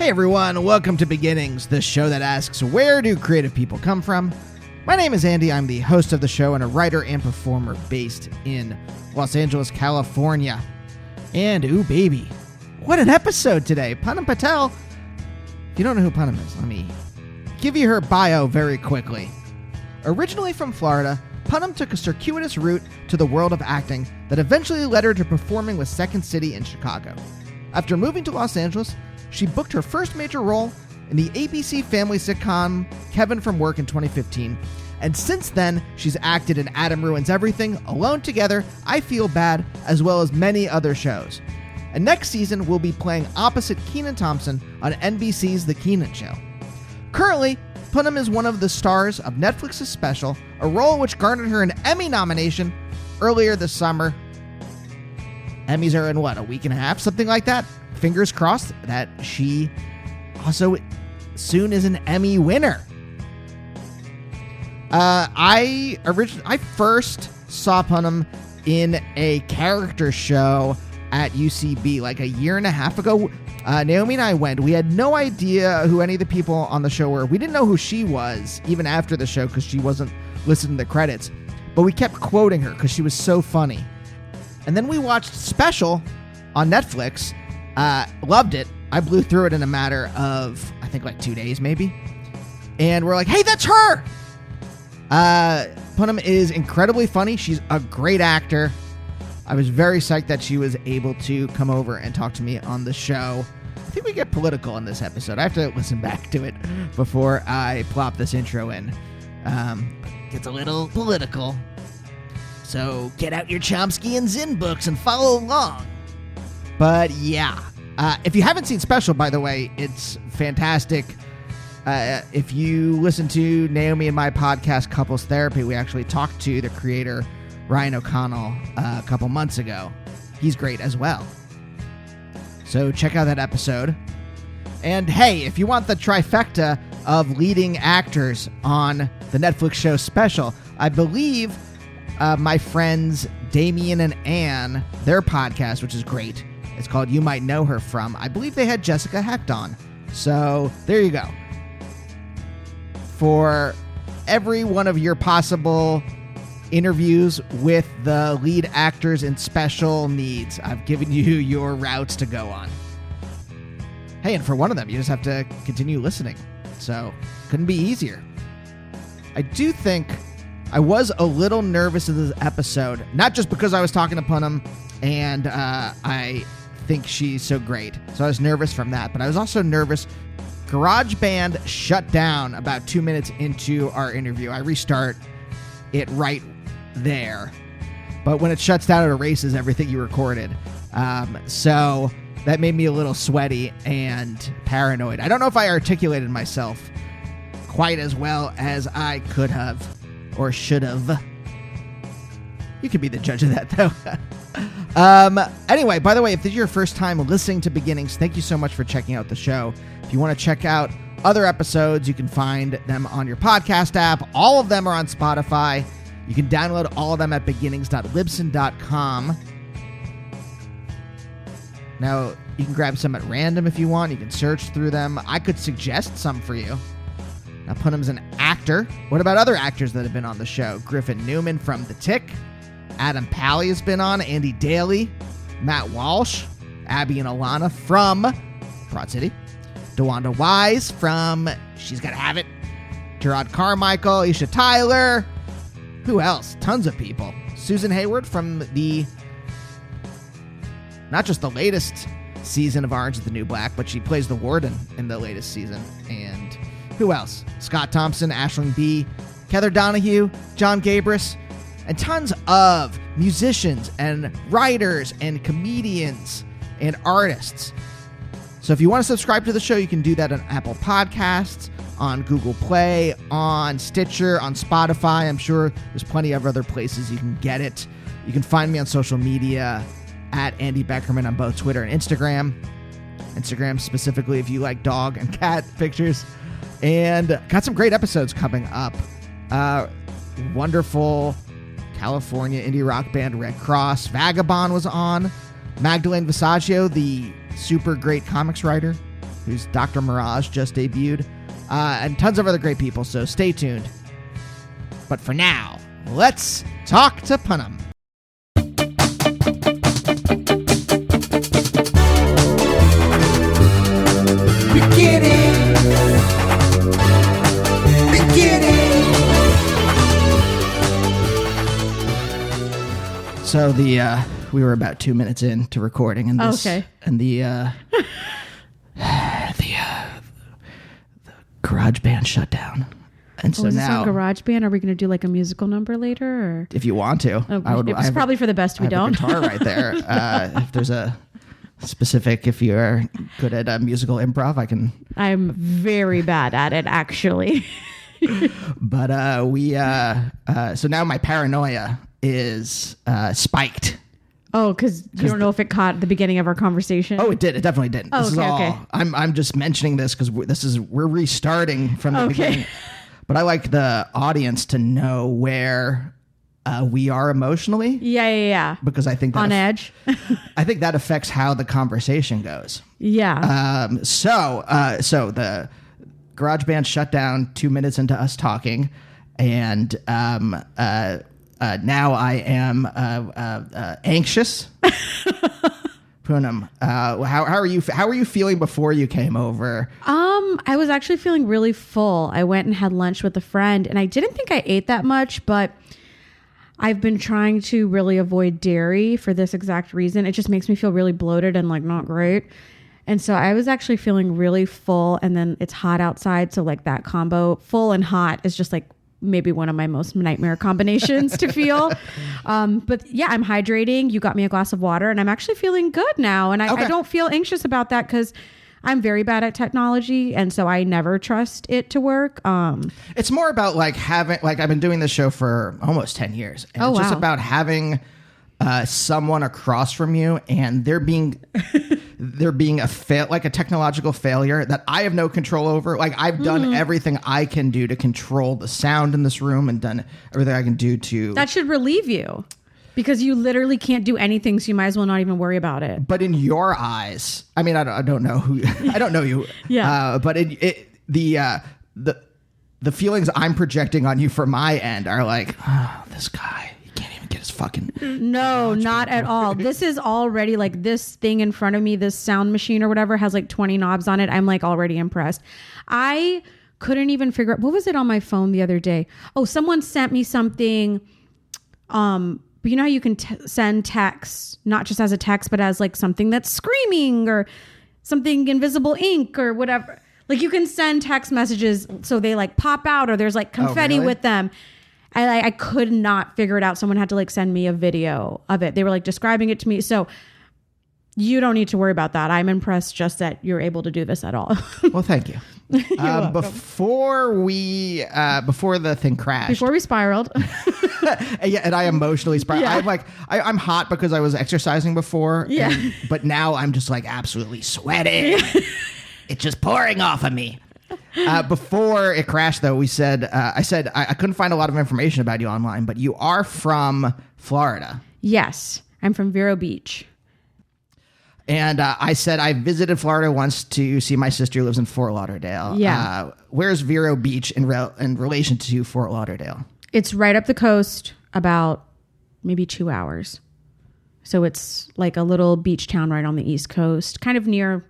Hey everyone, welcome to Beginnings, the show that asks, where do creative people come from? My name is Andy, I'm the host of the show and a writer and performer based in Los Angeles, California. And ooh baby, what an episode today. Poonam Patel, if you don't know who Poonam is, let me give you her bio very quickly. Originally from Florida, Poonam took a circuitous route to the world of acting that eventually led her to performing with Second City in Chicago. After moving to Los Angeles, she booked her first major role in the ABC family sitcom Kevin from Work in 2015, and since then, she's acted in Adam Ruins Everything, Alone Together, I Feel Bad, as well as many other shows. And next season, we'll be playing opposite Kenan Thompson on NBC's The Kenan Show. Currently, Poonam is one of the stars of Netflix's special, a role which garnered her an Emmy nomination earlier this summer. Emmys are in a week and a half, something like that? Fingers crossed that she also soon is an Emmy winner. I first saw Poonam in a character show at UCB like a year and a half ago. Naomi and I went. We had no idea who any of the people on the show were. We didn't know who she was even after the show because she wasn't listed in the credits. But we kept quoting her because she was so funny. And then we watched Special on Netflix. Loved it. I blew through it in a matter of, I think, like 2 days maybe. And we're like, hey, that's her! Poonam is incredibly funny. She's a great actor. I was very psyched that she was able to come over and talk to me on the show. I think we get political in this episode. I have to listen back to it before I plop this intro in. Gets a little political. So get out your Chomsky and Zinn books and follow along. But yeah, if you haven't seen Special, by the way, it's fantastic. If you listen to Naomi and my podcast, Couples Therapy, we actually talked to the creator, Ryan O'Connell, a couple months ago. He's great as well. So check out that episode. And hey, if you want the trifecta of leading actors on the Netflix show Special, I believe my friends Damien and Ann, their podcast, which is great, it's called You Might Know Her From. I believe they had Jessica Hecht on. So there you go. For every one of your possible interviews with the lead actors in Special needs, I've given you your routes to go on. Hey, and for one of them, you just have to continue listening. So couldn't be easier. I do think I was a little nervous in this episode, not just because I was talking to Poonam and I think she's so great. So I was nervous from that, but I was also nervous. GarageBand shut down about 2 minutes into our interview. I restart it right there. But when it shuts down, it erases everything you recorded. So that made me a little sweaty and paranoid. I don't know if I articulated myself quite as well as I could have or should have. You could be the judge of that, though. Anyway, by the way, if this is your first time listening to Beginnings, thank you so much for checking out the show. If you want to check out other episodes, you can find them on your podcast app. All of them are on Spotify. You can download all of them at beginnings.libsyn.com. Now, you can grab some at random if you want. You can search through them. I could suggest some for you. Now, Poonam's an actor. What about other actors that have been on the show? Griffin Newman from The Tick. Adam Pally has been on. Andy Daly. Matt Walsh. Abby and Alana from Broad City. DeWanda Wise from She's Gotta Have It. Gerard Carmichael. Isha Tyler. Who else? Tons of people. Susan Hayward from not just the latest season of Orange is the New Black, but she plays the warden in the latest season. And who else? Scott Thompson, Aisling Bea, Heather Donahue, John Gabris, and tons of musicians and writers and comedians and artists. So if you want to subscribe to the show, you can do that on Apple Podcasts, on Google Play, on Stitcher, on Spotify. I'm sure there's plenty of other places you can get it. You can find me on social media at Andy Beckerman on both Twitter and Instagram. Instagram specifically if you like dog and cat pictures. And got some great episodes coming up. Wonderful California indie rock band Red Cross. Vagabond was on. Magdalene Visaggio, the super great comics writer, who's Dr. Mirage, just debuted, and tons of other great people, so stay tuned. But for now, let's talk to Poonam. So we were about 2 minutes into recording, and this, and the GarageBand shut down, and so is now this on GarageBand? Are we going to do like a musical number later? Or? If you want to, It's probably for the best we don't. I have a guitar right there. If there's a specific, if you're good at musical improv, I can. I'm very bad at it, actually. But so now my paranoia is spiked. Oh, because you don't know if it caught the beginning of our conversation. Oh, it did. It definitely did. Oh, this okay, is all. okay. I'm just mentioning this because we're restarting from the beginning. But I like the audience to know where we are emotionally. Yeah. Because I think that on edge. I think that affects how the conversation goes. Yeah. So the GarageBand shut down 2 minutes into us talking, and now I am anxious. Poonam, how are you? How were you feeling before you came over? I was actually feeling really full. I went and had lunch with a friend, and I didn't think I ate that much, but I've been trying to really avoid dairy for this exact reason. It just makes me feel really bloated and like not great. And so I was actually feeling really full, and then it's hot outside. So like that combo, full and hot, is just like maybe one of my most nightmare combinations to feel. But yeah, I'm hydrating. You got me a glass of water, and I'm actually feeling good now. And I don't feel anxious about that because I'm very bad at technology. And so I never trust it to work. It's more about like having, like I've been doing this show for almost 10 years. And it's just about having someone across from you and there being a technological failure that I have no control over. Like I've done everything I can do to control the sound in this room and done everything I can do to. That should relieve you because you literally can't do anything. So you might as well not even worry about it. But in your eyes, I mean, I don't know who, I don't know you. Yeah. But the feelings I'm projecting on you from my end are like, oh, this guy. Get his fucking no, not at all. This is already like this thing in front of me, this sound machine or whatever has like 20 knobs on it. I'm like already impressed. I couldn't even figure out what was it on my phone the other day. Oh, someone sent me something. You know how you can send text, not just as a text, but as like something that's screaming or something invisible ink or whatever. Like you can send text messages so they like pop out or there's like confetti with them. I could not figure it out. Someone had to like send me a video of it. They were like describing it to me. So you don't need to worry about that. I'm impressed just that you're able to do this at all. Well, thank you. Before the thing crashed. Before we spiraled. And I emotionally spiraled. Yeah. I'm hot because I was exercising before. Yeah. But now I'm just like absolutely sweating. It's just pouring off of me. Before it crashed, though, I said I couldn't find a lot of information about you online, but you are from Florida. Yes, I'm from Vero Beach. And I said I visited Florida once to see my sister who lives in Fort Lauderdale. Yeah. Where's Vero Beach in relation to Fort Lauderdale? It's right up the coast, about maybe 2 hours. So it's like a little beach town right on the East Coast, kind of near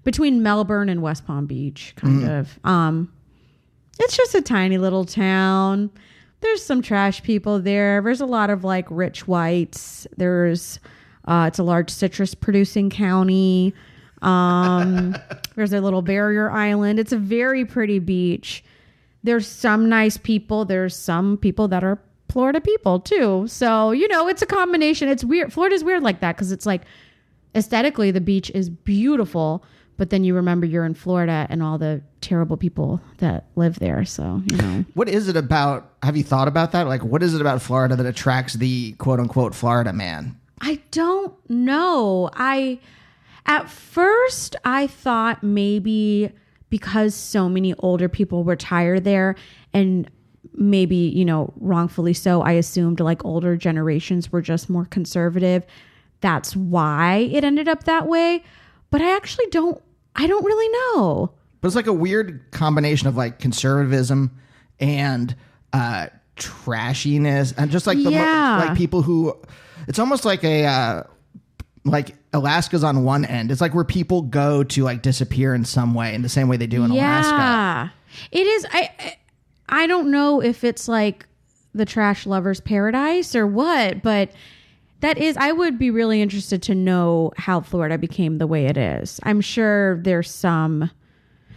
between Melbourne and West Palm Beach, kind of. It's just a tiny little town. There's some trash people there. There's a lot of like rich whites. There's it's a large citrus producing county. There's a little barrier island. It's a very pretty beach. There's some nice people. There's some people that are Florida people too. So, you know, it's a combination. It's weird. Florida's weird like that because it's like aesthetically the beach is beautiful, but then you remember you're in Florida and all the terrible people that live there. So, you know. What is it about? Have you thought about that? Like, what is it about Florida that attracts the quote unquote Florida man? I don't know. At first I thought maybe because so many older people retire there and maybe, you know, wrongfully so, I assumed like older generations were just more conservative. That's why it ended up that way. But I I don't really know. But it's like a weird combination of like conservatism and trashiness, and just like like people who, it's almost like a like Alaska's on one end. It's like where people go to like disappear in some way, in the same way they do in Alaska. It is. I don't know if it's like the trash lover's paradise or what, but that is, I would be really interested to know how Florida became the way it is. I'm sure there's some,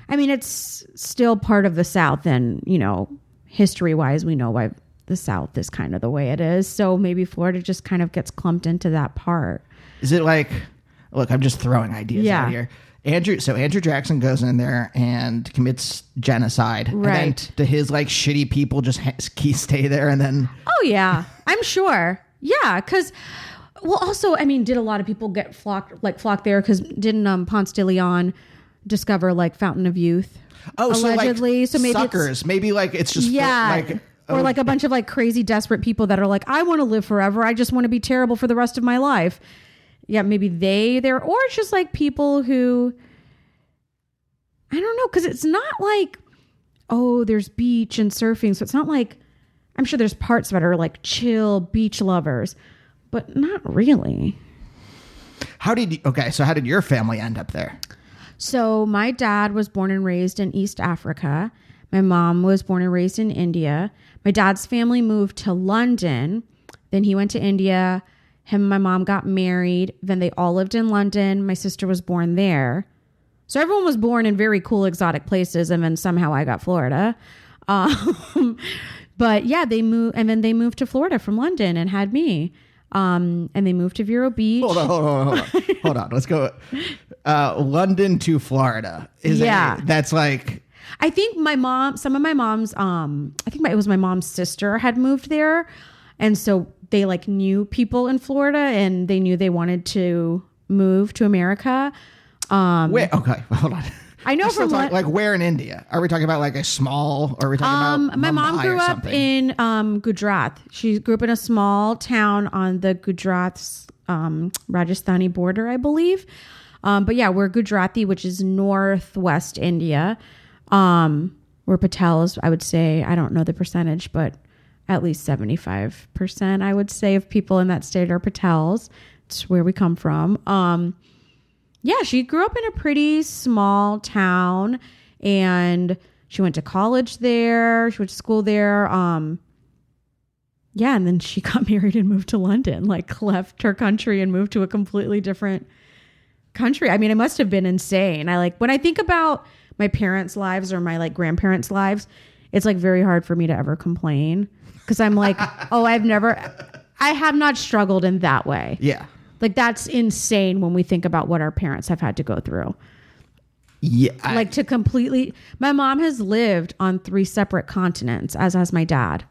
I mean, it's still part of the South, and, you know, history wise, we know why the South is kind of the way it is. So maybe Florida just kind of gets clumped into that part. Is it like, look, I'm just throwing ideas out here. Andrew Jackson goes in there and commits genocide. Right. And then to his like shitty people just stay there, and then. Oh yeah, I'm sure. Yeah. Cause well, also, I mean, did a lot of people get flocked there? Cause didn't Ponce de Leon discover like Fountain of Youth? Oh, allegedly. So, like, maybe suckers. Maybe like it's just like. Or like a bunch of like crazy desperate people that are like, I want to live forever. I just want to be terrible for the rest of my life. Yeah, maybe or it's just like people who, I don't know, because it's not like, oh, there's beach and surfing. So it's not like, I'm sure there's parts of it are like chill beach lovers, but not really. How did your family end up there? So my dad was born and raised in East Africa. My mom was born and raised in India. My dad's family moved to London. Then he went to India. Him and my mom got married. Then they all lived in London. My sister was born there. So everyone was born in very cool, exotic places. And then somehow I got Florida. But yeah, they moved. And then they moved to Florida from London and had me. And they moved to Vero Beach. Hold on. Let's go. London to Florida. That's like... I think my mom, some of my mom's, it was my mom's sister had moved there. And so they like knew people in Florida, and they knew they wanted to move to America. Wait, okay, hold on. I know from like where in India? Are we talking about like a small, or are we talking about my mom grew up in Gujarat. She grew up in a small town on the Gujarat's Rajasthani border, I believe. But yeah, we're Gujarati, which is northwest India. We're Patels, I would say. I don't know the percentage, but at least 75%, I would say, of people in that state are Patels. It's where we come from. Yeah, she grew up in a pretty small town, and she went to college there. She went to school there. Yeah, and then she got married and moved to London, like left her country and moved to a completely different country. I mean, it must have been insane. When I think about my parents' lives or my like grandparents' lives, it's like very hard for me to ever complain, because I'm like, oh, I have not struggled in that way. Yeah. Like that's insane when we think about what our parents have had to go through. Yeah. My mom has lived on 3 separate continents, as has my dad.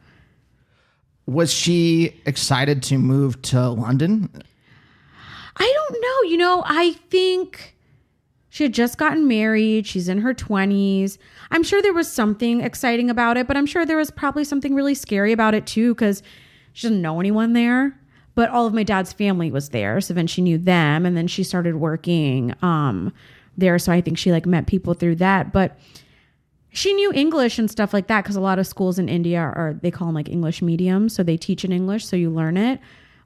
Was she excited to move to London? I don't know. I think she had just gotten married. She's in her 20s. I'm sure there was something exciting about it, but I'm sure there was probably something really scary about it too, because she doesn't know anyone there. But all of my dad's family was there. So then she knew them, and then she started working there. So I think she like met people through that. But she knew English and stuff like that, because a lot of schools in India they call them like English mediums. So they teach in English, so you learn it.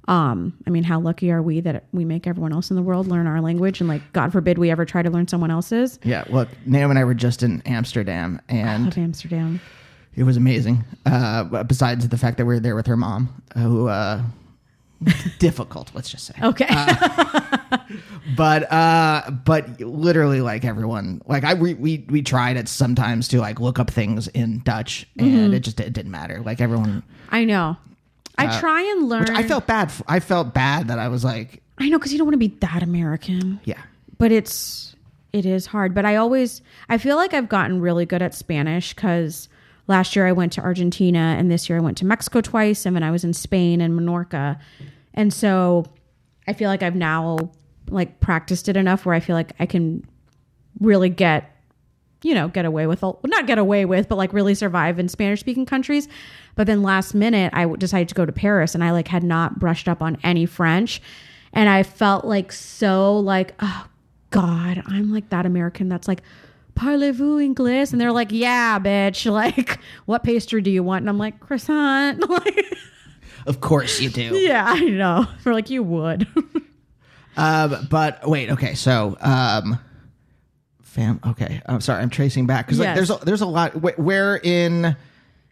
I mean, how lucky are we that we make everyone else in the world learn our language, and like, God forbid we ever try to learn someone else's. Yeah. Look, Naomi and I were just in Amsterdam, and I love Amsterdam. It was amazing. Besides the fact that we were there with her mom, who, difficult, let's just say. Okay. But literally, like, everyone, like we tried it sometimes to like look up things in Dutch, and it didn't matter. Like, everyone. I know. I try and learn. Which I felt bad. I felt bad that I was like, I know, because you don't want to be that American. Yeah. But it is hard. But I feel like I've gotten really good at Spanish, because last year I went to Argentina, and this year I went to Mexico twice, and then I was in Spain and Menorca. And so I feel like I've now like practiced it enough where I feel like I can really get away with, not get away with, but like really survive in Spanish speaking countries. But then last minute I decided to go to Paris, and I like had not brushed up on any French. And I felt like so like, oh God, I'm like that American that's like, parlez-vous English? And they're like, yeah, bitch. Like, what pastry do you want? And I'm like, croissant. Like, Of course you do. yeah, I know. They're like, you would. But wait, okay, so okay, I'm sorry, I'm tracing back because Yes. like there's a lot. Where in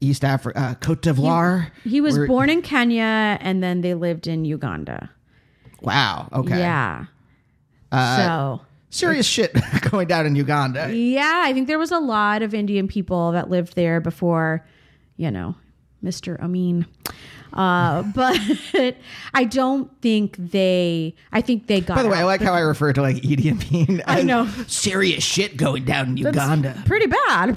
East Africa, Cote d'Ivoire? He was born in Kenya, and then they lived in Uganda. Wow. Okay. Yeah. Serious shit going down in Uganda. Yeah, I think there was a lot of Indian people that lived there before, Mr. Amin. But I don't think I think they got By the way, I out. like how I refer to like Idi Amin. I know. Serious shit going down in Uganda. Pretty bad.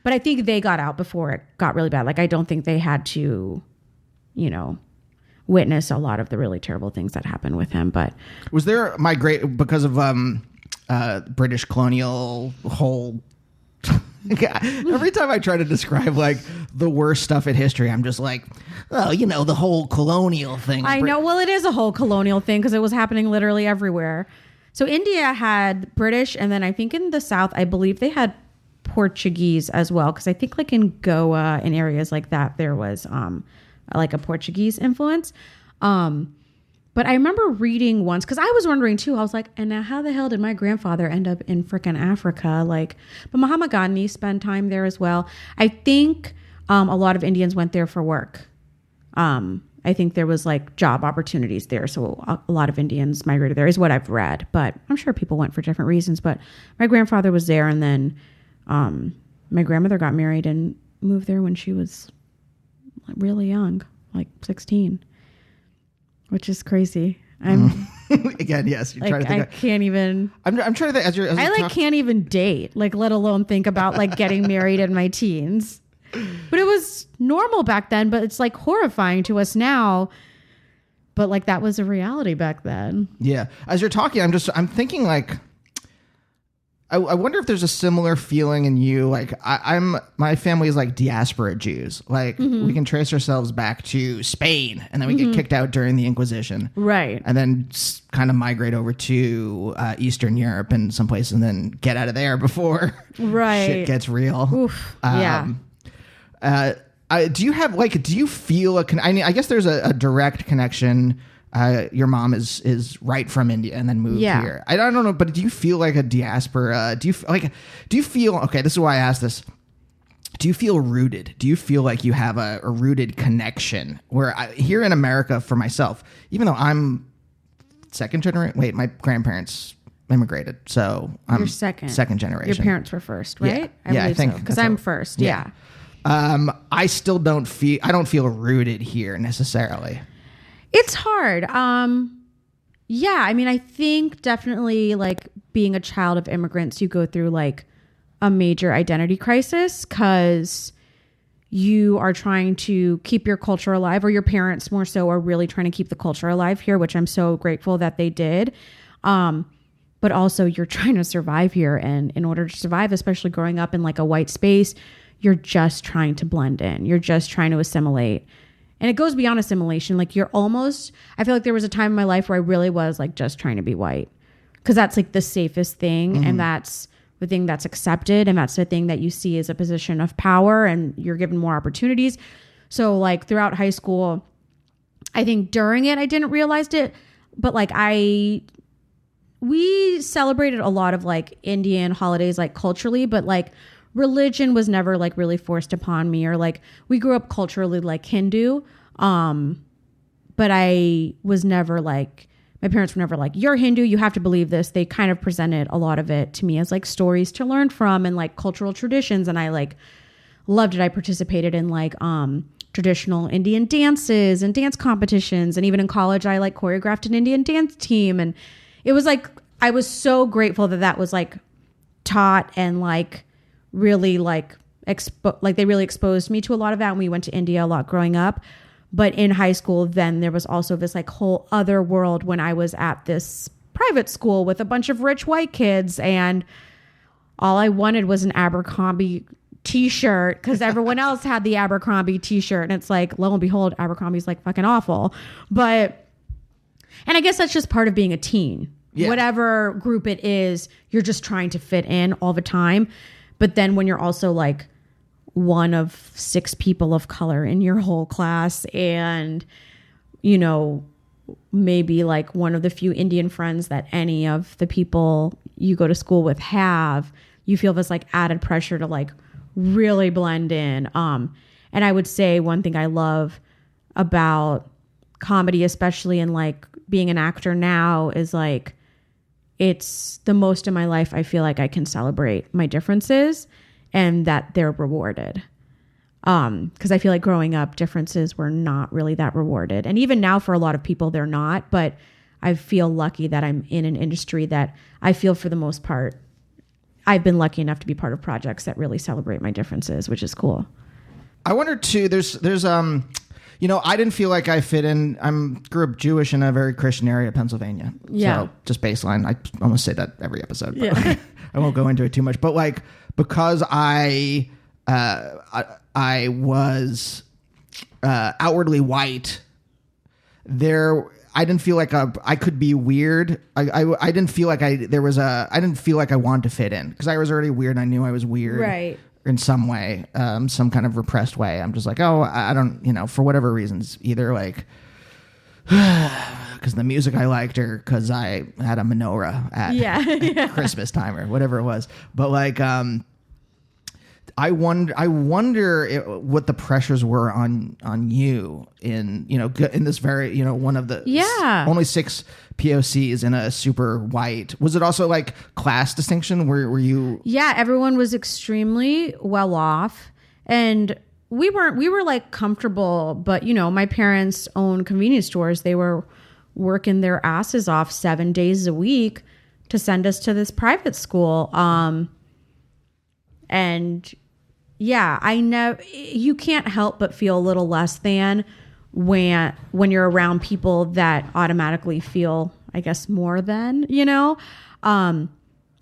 But I think they got out before it got really bad. Like, I don't think they had to, witness a lot of the really terrible things that happened with him. But Was there because of British colonial whole? Every time I try to describe like the worst stuff in history, I'm just like, oh, the whole colonial thing. I know. Well, it is a whole colonial thing because it was happening literally everywhere. So India had British, and then I think in the South, I believe they had Portuguese as well. Because I think like in Goa and areas like that, there was like a Portuguese influence. But I remember reading once, because I was wondering too, I was like, and now how the hell did my grandfather end up in frickin' Africa? Like, but Mahatma Gandhi spent time there as well. I think a lot of Indians went there for work. I think there was like job opportunities there. So a lot of Indians migrated there is what I've read, but I'm sure people went for different reasons. But my grandfather was there, and then my grandmother got married and moved there when she was really young, like 16. Which is crazy. I'm Again, yes. You're like, trying to think. I can't even. I'm trying to think. As you're Can't even date, like, let alone think about like getting married in my teens. But it was normal back then. But it's like horrifying to us now. But like that was a reality back then. Yeah. As you're talking, I'm thinking like, I wonder if there's a similar feeling in you. Like my family is like diaspora Jews. Like we can trace ourselves back to Spain, and then we get kicked out during the Inquisition. Right. And then kind of migrate over to Eastern Europe and someplace, and then get out of there before shit gets real. Oof. Yeah. Do you feel I guess there's a direct connection. Your mom is right from India and then moved here. I don't know, but do you feel like a diaspora? Do you feel, okay, this is why I asked this. Do you feel rooted? Do you feel like you have a rooted connection? Here in America, for myself, even though I'm second generation, my grandparents immigrated, so I'm You're second generation. Your parents were first, right? Yeah, I think because that's I'm what- first. yeah. Yeah. I still don't feel rooted here necessarily. It's hard. Yeah, I mean, I think definitely like being a child of immigrants, you go through like a major identity crisis because you are trying to keep your culture alive, or your parents more so are really trying to keep the culture alive here, which I'm so grateful that they did. But also you're trying to survive here. And in order to survive, especially growing up in like a white space, you're just trying to blend in. You're just trying to assimilate. And it goes beyond assimilation. Like I feel like there was a time in my life where I really was like just trying to be white, because that's like the safest thing. And that's the thing that's accepted. And that's the thing that you see as a position of power, and you're given more opportunities. So like throughout high school, I think during it, I didn't realize it, but like we celebrated a lot of like Indian holidays, like culturally, but like religion was never like really forced upon me, or like we grew up culturally like Hindu. But I was never like, my parents were never like, you're Hindu, you have to believe this. They kind of presented a lot of it to me as like stories to learn from and like cultural traditions. And I like loved it. I participated in like, traditional Indian dances and dance competitions. And even in college, I like choreographed an Indian dance team. And it was like, I was so grateful that was like taught and like really like they really exposed me to a lot of that. And we went to India a lot growing up. But in high school, then there was also this like whole other world when I was at this private school with a bunch of rich white kids, and all I wanted was an Abercrombie t-shirt because everyone else had the Abercrombie t-shirt. And it's like, lo and behold, Abercrombie's like fucking awful. And I guess that's just part of being a teen. whatever group it is, you're just trying to fit in all the time. But then when you're also like one of 6 people of color in your whole class, and, you know, maybe like one of the few Indian friends that any of the people you go to school with have, you feel this like added pressure to like really blend in. And I would say one thing I love about comedy, especially in like being an actor now, is like, it's the most in my life I feel like I can celebrate my differences and that they're rewarded. Because I feel like growing up, differences were not really that rewarded. And even now for a lot of people, they're not. But I feel lucky that I'm in an industry that I feel for the most part, I've been lucky enough to be part of projects that really celebrate my differences, which is cool. I wonder too, there's you know, I didn't feel like I fit in. Grew up Jewish in a very Christian area of Pennsylvania. Yeah. So just baseline. I almost say that every episode. But Yeah. I won't go into it too much. But like, because I was outwardly white, I didn't feel like I could be weird. I didn't feel like I didn't feel like I wanted to fit in because I was already weird. And I knew I was weird. Right. In some way, some kind of repressed way. I'm just like, oh, I don't, you know, for whatever reasons, either like because the music I liked or because I had a menorah at Christmas time or whatever it was. But like, I wonder what the pressures were on you in, you know, in this very, you know, one of the only 6 POCs in a super white. Was it also like class distinction? Were you? Yeah, everyone was extremely well off, and we were like comfortable, but you know, my parents own convenience stores. They were working their asses off 7 days a week to send us to this private school. And yeah, you can't help but feel a little less than when you're around people that automatically feel, I guess, more than, you know? I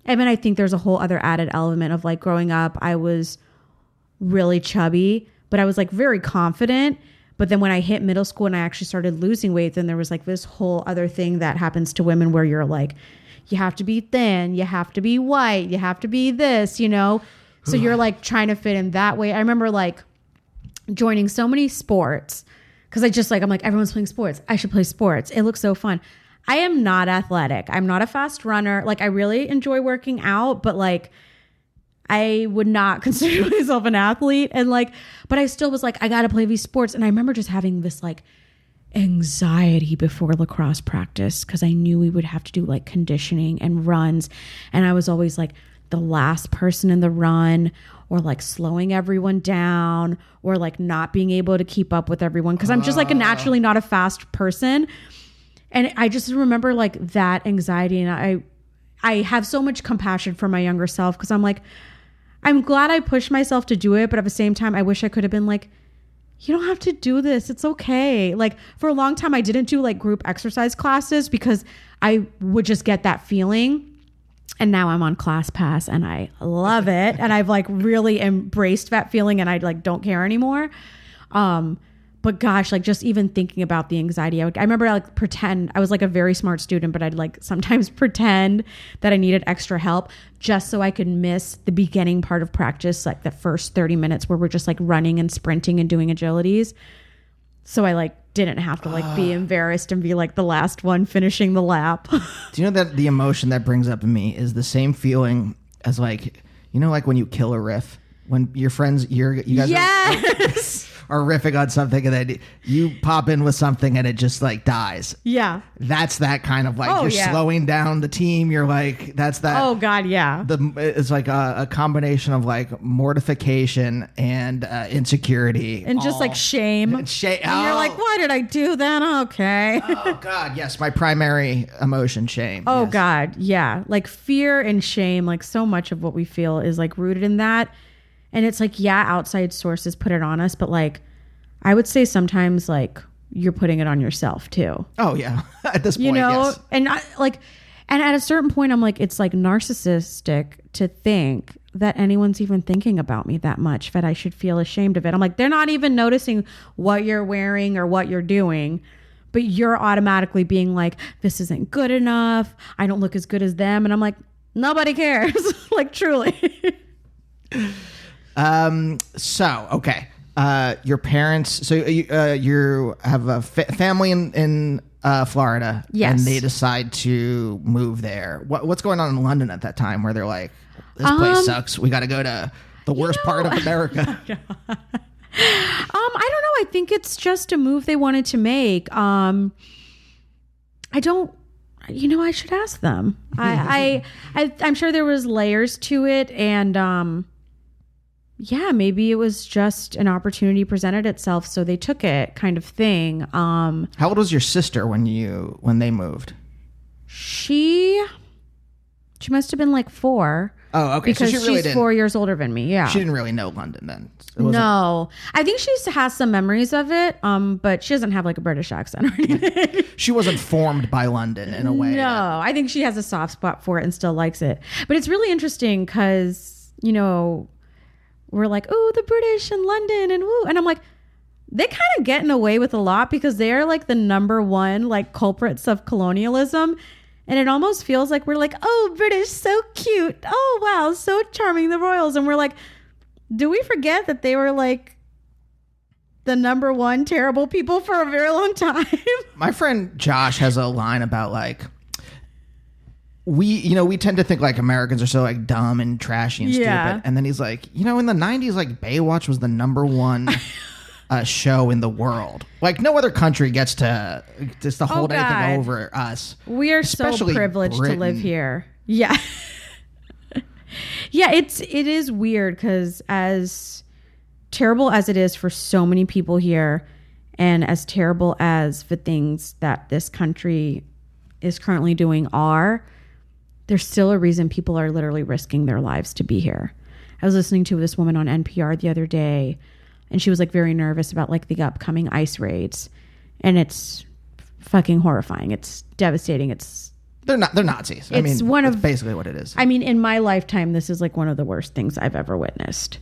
mean, I think there's a whole other added element of like growing up, I was really chubby, but I was like very confident. But then when I hit middle school and I actually started losing weight, then there was like this whole other thing that happens to women where you're like, you have to be thin, you have to be white, you have to be this, you know? So you're like trying to fit in that way. I remember like joining so many sports because I'm like, everyone's playing sports. I should play sports. It looks so fun. I am not athletic. I'm not a fast runner. Like, I really enjoy working out, but like, I would not consider myself an athlete. And like, but I still was like, I got to play these sports. And I remember just having this like anxiety before lacrosse practice because I knew we would have to do like conditioning and runs. And I was always like the last person in the run, or like slowing everyone down, or like not being able to keep up with everyone because I'm just like a naturally not a fast person. And I just remember like that anxiety, and I have so much compassion for my younger self because I'm like, I'm glad I pushed myself to do it, but at the same time I wish I could have been like, you don't have to do this, it's okay. Like for a long time I didn't do like group exercise classes because I would just get that feeling. And now I'm on ClassPass and I love it. And I've like really embraced that feeling and I like don't care anymore. But gosh, like just even thinking about the anxiety, I remember I like pretend I was like a very smart student, but I'd like sometimes pretend that I needed extra help just so I could miss the beginning part of practice, like the first 30 minutes where we're just like running and sprinting and doing agilities. So I like didn't have to like be embarrassed and be like the last one finishing the lap. Do you know that the emotion that brings up in me is the same feeling as like, you know, like when you kill a riff, when your friends, you guys are riffing on something and then you pop in with something and it just like dies. Yeah. That's that kind of like, slowing down the team. You're like, that's that. Oh God. Yeah. It's like a combination of like mortification and insecurity. And just like shame. And you're like, why did I do that? Okay. Oh God. Yes. My primary emotion, shame. Oh yes. God. Yeah. Like fear and shame, like so much of what we feel is like rooted in that. And it's like, yeah, outside sources put it on us, but like, I would say sometimes like you're putting it on yourself too. Oh yeah. At this point, you know, yes. And and at a certain point, I'm like, it's like narcissistic to think that anyone's even thinking about me that much, that I should feel ashamed of it. I'm like, they're not even noticing what you're wearing or what you're doing, but you're automatically being like, this isn't good enough. I don't look as good as them. And I'm like, nobody cares. Like, truly. So, okay. Your parents, so you have a family in Florida. Yes. And they decide to move there. What's going on in London at that time where they're like, this place sucks. We got to go to the worst part of America. I don't know. I think it's just a move they wanted to make. I don't, I should ask them. I'm sure there was layers to it, and yeah, maybe it was just an opportunity presented itself, so they took it, kind of thing. How old was your sister when they moved? She must have been like 4. Oh, okay. Because so she really she's 4 years older than me. Yeah. She didn't really know London then. No, I think she has some memories of it. But she doesn't have like a British accent or anything. She wasn't formed by London in a way. No, I think she has a soft spot for it and still likes it. But it's really interesting because, we're like, oh, the British and London and woo. And I'm like, they kind of getting away with a lot because they're like the number one like culprits of colonialism. And it almost feels like we're like, oh, British, so cute. Oh, wow, so charming, the royals. And we're like, do we forget that they were like the number one terrible people for a very long time? My friend Josh has a line about like, we tend to think like Americans are so like dumb and trashy and stupid. And then he's like, in the 90s, like Baywatch was the number one show in the world. Like no other country gets to just to hold anything over us. We are Especially so privileged Britain. to live here. Yeah. Yeah, it is weird because as terrible as it is for so many people here, and as terrible as the things that this country is currently doing are, there's still a reason people are literally risking their lives to be here. I was listening to this woman on NPR the other day, and she was like very nervous about like the upcoming ICE raids, and it's fucking horrifying. It's devastating. They're Nazis. It's basically what it is. I mean, in my lifetime, this is like one of the worst things I've ever witnessed.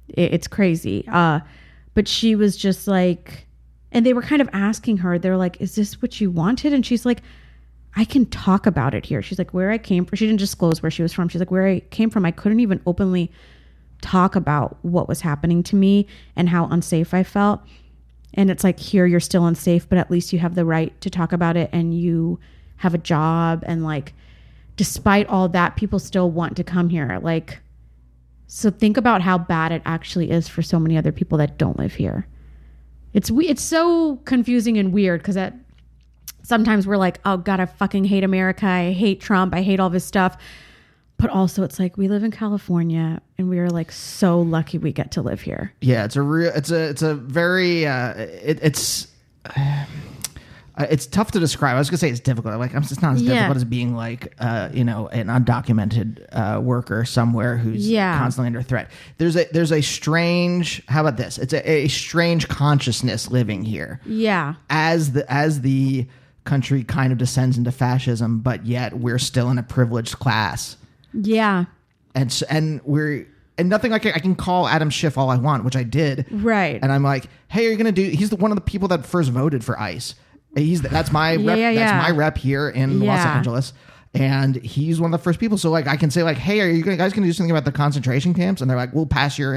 It's crazy. But she was just like, and they were kind of asking her, they're like, is this what you wanted? And she's like, I can talk about it here. She's like, where I came from. She didn't disclose where she was from. She's like, where I came from, I couldn't even openly talk about what was happening to me and how unsafe I felt. And it's like, here you're still unsafe, but at least you have the right to talk about it, and you have a job, and like despite all that, people still want to come here. Like, so think about how bad it actually is for so many other people that don't live here. It's so confusing and weird because sometimes we're like, oh God, I fucking hate America. I hate Trump. I hate all this stuff. But also it's like, we live in California and we are like so lucky we get to live here. Yeah. It's tough to describe. I was gonna say it's difficult. Like, it's not as difficult as being like, an undocumented worker somewhere who's constantly under threat. There's a strange. How about this? It's a strange consciousness living here. Yeah. As the country kind of descends into fascism, but yet we're still in a privileged class. Yeah. And nothing like I can call Adam Schiff all I want, which I did. Right. And I'm like, hey, are you gonna do? He's one of the people that first voted for ICE. That's my rep. That's my rep here in Los Angeles, and he's one of the first people. So like, I can say like, "Hey, are you guys going to do something about the concentration camps?" And they're like, "We'll pass your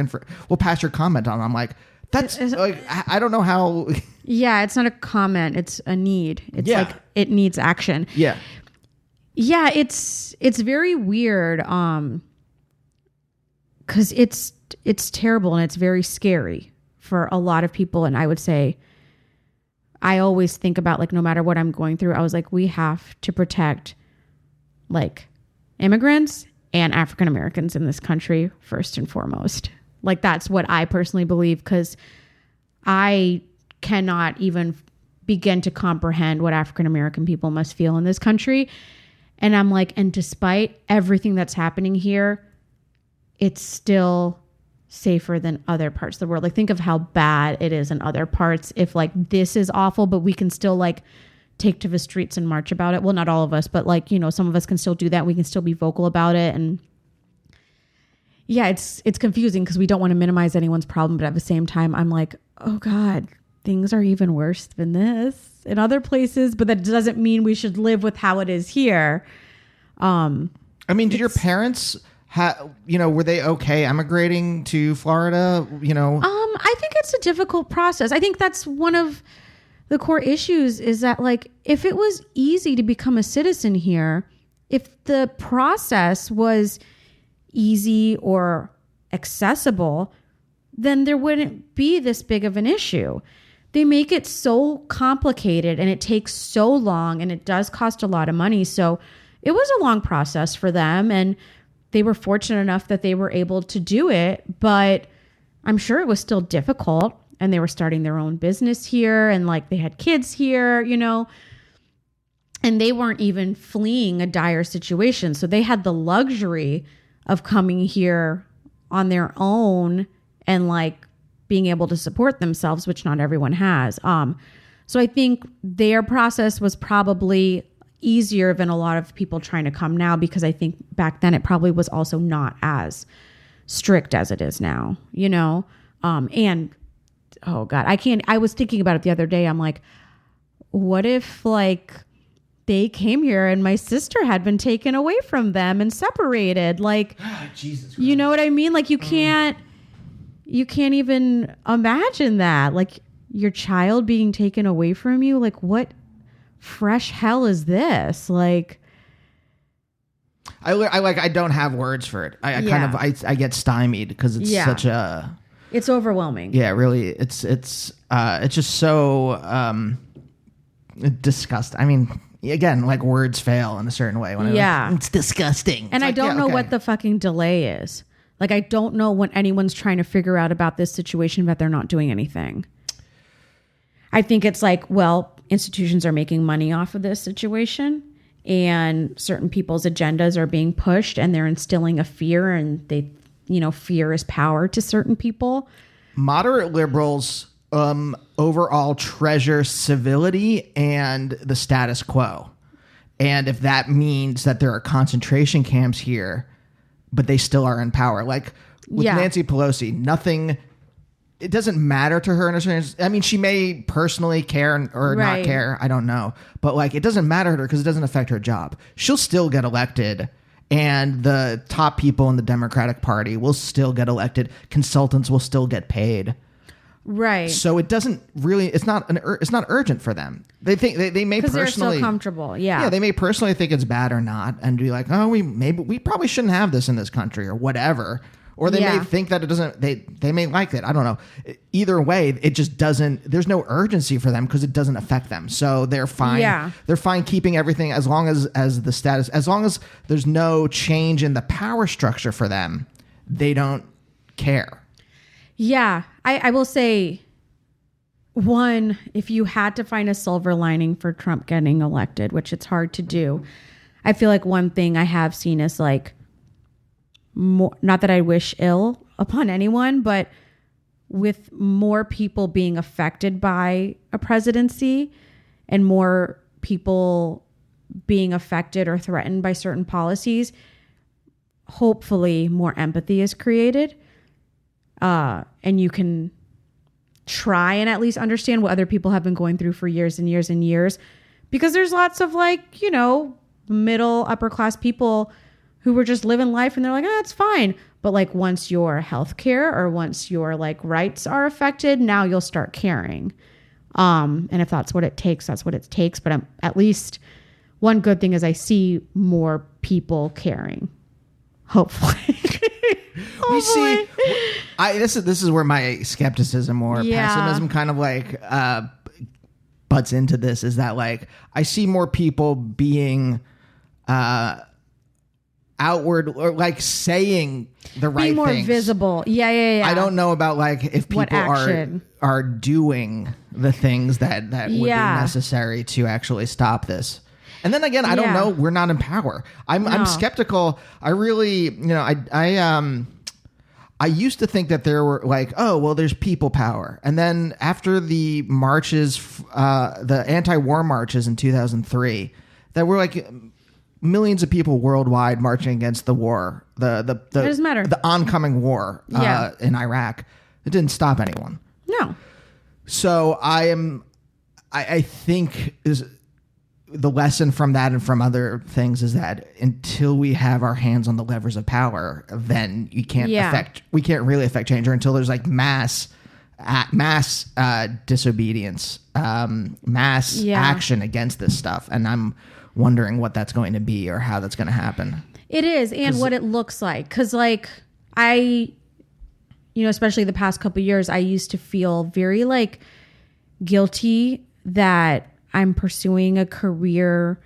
comment on." I'm like, "That's like, I don't know how." Yeah, it's not a comment; it's a need. It's like it needs action. Yeah, yeah. It's very weird, because it's terrible and it's very scary for a lot of people. And I would say, I always think about like, no matter what I'm going through, I was like, we have to protect like immigrants and African Americans in this country first and foremost. Like, that's what I personally believe, because I cannot even begin to comprehend what African American people must feel in this country. And I'm like, and despite everything that's happening here, it's still safer than other parts of the world. Like, think of how bad it is in other parts. If like this is awful, but we can still like take to the streets and march about it. Well, not all of us, but like, some of us can still do that. We can still be vocal about it. And yeah, it's confusing because we don't want to minimize anyone's problem. But at the same time, I'm like, oh God, things are even worse than this in other places, but that doesn't mean we should live with how it is here. I mean, did your parents were they okay emigrating to Florida? I think it's a difficult process. I think that's one of the core issues is that, like, if it was easy to become a citizen here, if the process was easy or accessible, then there wouldn't be this big of an issue. They make it so complicated and it takes so long and it does cost a lot of money. So it was a long process for them, and they were fortunate enough that they were able to do it, but I'm sure it was still difficult, and they were starting their own business here, and like they had kids here, and they weren't even fleeing a dire situation. So they had the luxury of coming here on their own and like being able to support themselves, which not everyone has. So I think their process was probably easier than a lot of people trying to come now, because I think back then it probably was also not as strict as it is now, and oh God, I was thinking about it the other day. I'm like, what if like they came here and my sister had been taken away from them and separated? Like, Jesus Christ. You know what I mean? Like you can't even imagine that. Like your child being taken away from you. Like what fresh hell is this? Like, I don't have words for it. I get stymied because it's such a. It's overwhelming. Yeah, really. It's just so disgusting. I mean, again, like words fail in a certain way. It's disgusting. And I don't know what the fucking delay is. Like, I don't know what anyone's trying to figure out about this situation, but they're not doing anything. I think it's like, well, institutions are making money off of this situation, and certain people's agendas are being pushed, and they're instilling a fear, and fear is power to certain people. Moderate liberals overall treasure civility and the status quo. And if that means that there are concentration camps here, but they still are in power, like with Nancy Pelosi, it doesn't matter to her in a certain. I mean, she may personally care or not care. I don't know. But like, it doesn't matter to her because it doesn't affect her job. She'll still get elected, and the top people in the Democratic Party will still get elected. Consultants will still get paid. Right. So it doesn't really. It's not urgent for them. They think they may personally. Because they're so comfortable. Yeah. Yeah. They may personally think it's bad or not, and be like, oh, we probably shouldn't have this in this country or whatever. Or they may think that it doesn't, they may like it. I don't know. Either way, it just doesn't, there's no urgency for them because it doesn't affect them. So they're fine. Yeah. They're fine keeping everything as long as the status, as long as there's no change in the power structure for them, they don't care. Yeah. I will say, one, if you had to find a silver lining for Trump getting elected, which it's hard to do, I feel like one thing I have seen is like, more, not that I wish ill upon anyone, but with more people being affected by a presidency and more people being affected or threatened by certain policies, hopefully more empathy is created. And you can try and at least understand what other people have been going through for years and years and years. Because there's lots of middle, upper class people who were just living life and they're like, it's fine. But like once your healthcare or once your like rights are affected, now you'll start caring. And if that's what it takes, that's what it takes. But at least one good thing is I see more people caring. Hopefully. We see. This is where my skepticism or pessimism kind of like butts into this. Is that like I see more people being outward or like saying the right things. Being more visible. Yeah. I don't know about like if people are doing the things that would be necessary to actually stop this. And then again, I don't know. We're not in power. I'm skeptical. I really, I used to think that there were like, oh, well, there's people power. And then after the marches, the anti-war marches in 2003, that were like millions of people worldwide marching against the war, the it doesn't matter. The oncoming war in Iraq. It didn't stop anyone. No. So I think is the lesson from that and from other things is that until we have our hands on the levers of power, then we can't really affect change, or until there's like mass disobedience, mass action against this stuff. And I'm wondering what that's going to be or how that's going to happen. It is, and what it looks like. Because like especially the past couple of years, I used to feel very like guilty that I'm pursuing a career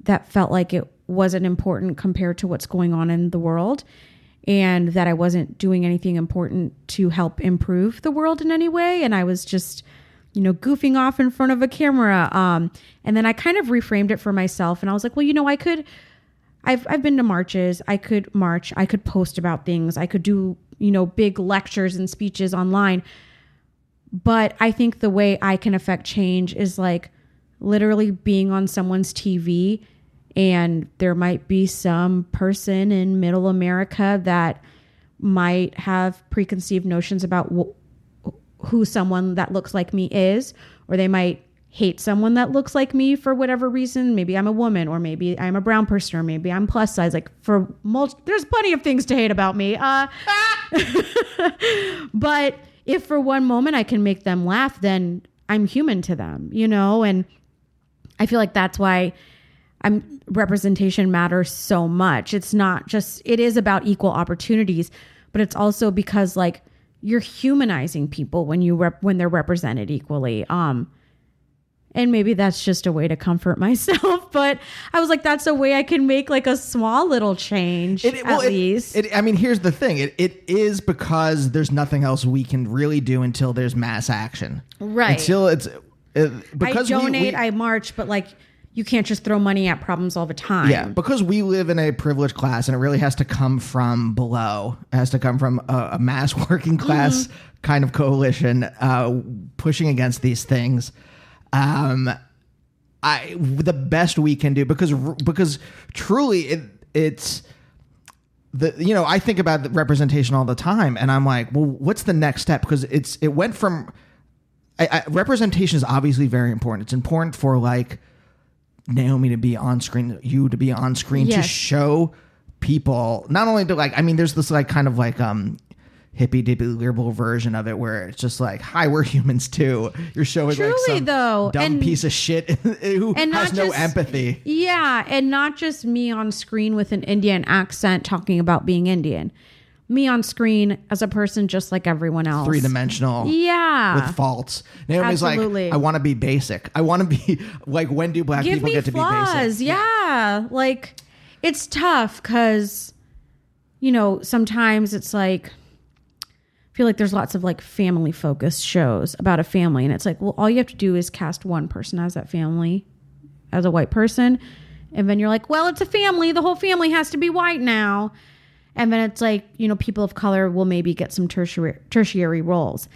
that felt like it wasn't important compared to what's going on in the world, and that I wasn't doing anything important to help improve the world in any way. And I was just, goofing off in front of a camera. And then I kind of reframed it for myself, and I was like, well, I've been to marches. I could march. I could post about things. I could do, big lectures and speeches online. But I think the way I can affect change is like literally being on someone's TV, and there might be some person in middle America that might have preconceived notions about who someone that looks like me is, or they might hate someone that looks like me for whatever reason. Maybe I'm a woman, or maybe I'm a brown person, or maybe I'm plus size. Like there's plenty of things to hate about me. But if for one moment I can make them laugh, then I'm human to them, and I feel like that's why representation matters so much. It's not just, it is about equal opportunities, but it's also because like you're humanizing people when they're represented equally. And maybe that's just a way to comfort myself, but I was like, that's a way I can make like a small little change at least. Here's the thing. It is because there's nothing else we can really do until there's mass action. Right. Until it's... because I donate, I march, but like you can't just throw money at problems all the time. Yeah, because we live in a privileged class, and it really has to come from below. It has to come from a mass working class kind of coalition pushing against these things. The best we can do, because truly it's the I think about the representation all the time, and I'm like, well, what's the next step? Because it went from representation is obviously very important. It's important for like Naomi to be on screen, you to be on screen, to show people not only to like, there's this like kind of like hippy dippy liberal version of it where it's just like, hi, we're humans too. You're showing truly, like some dumb piece of shit who has no empathy. Yeah, and not just me on screen with an Indian accent talking about being Indian. Me on screen as a person just like everyone else. Three-dimensional. Yeah. With faults. Naomi's absolutely. Like, I want to be basic. I want to be like, when do black people get to be basic? Yeah. Like, it's tough because, sometimes it's like, I feel like there's lots of like family focused shows about a family. And it's like, well, all you have to do is cast one person as that family, as a white person. And then you're like, well, it's a family. The whole family has to be white now. And then it's like, people of color will maybe get some tertiary roles.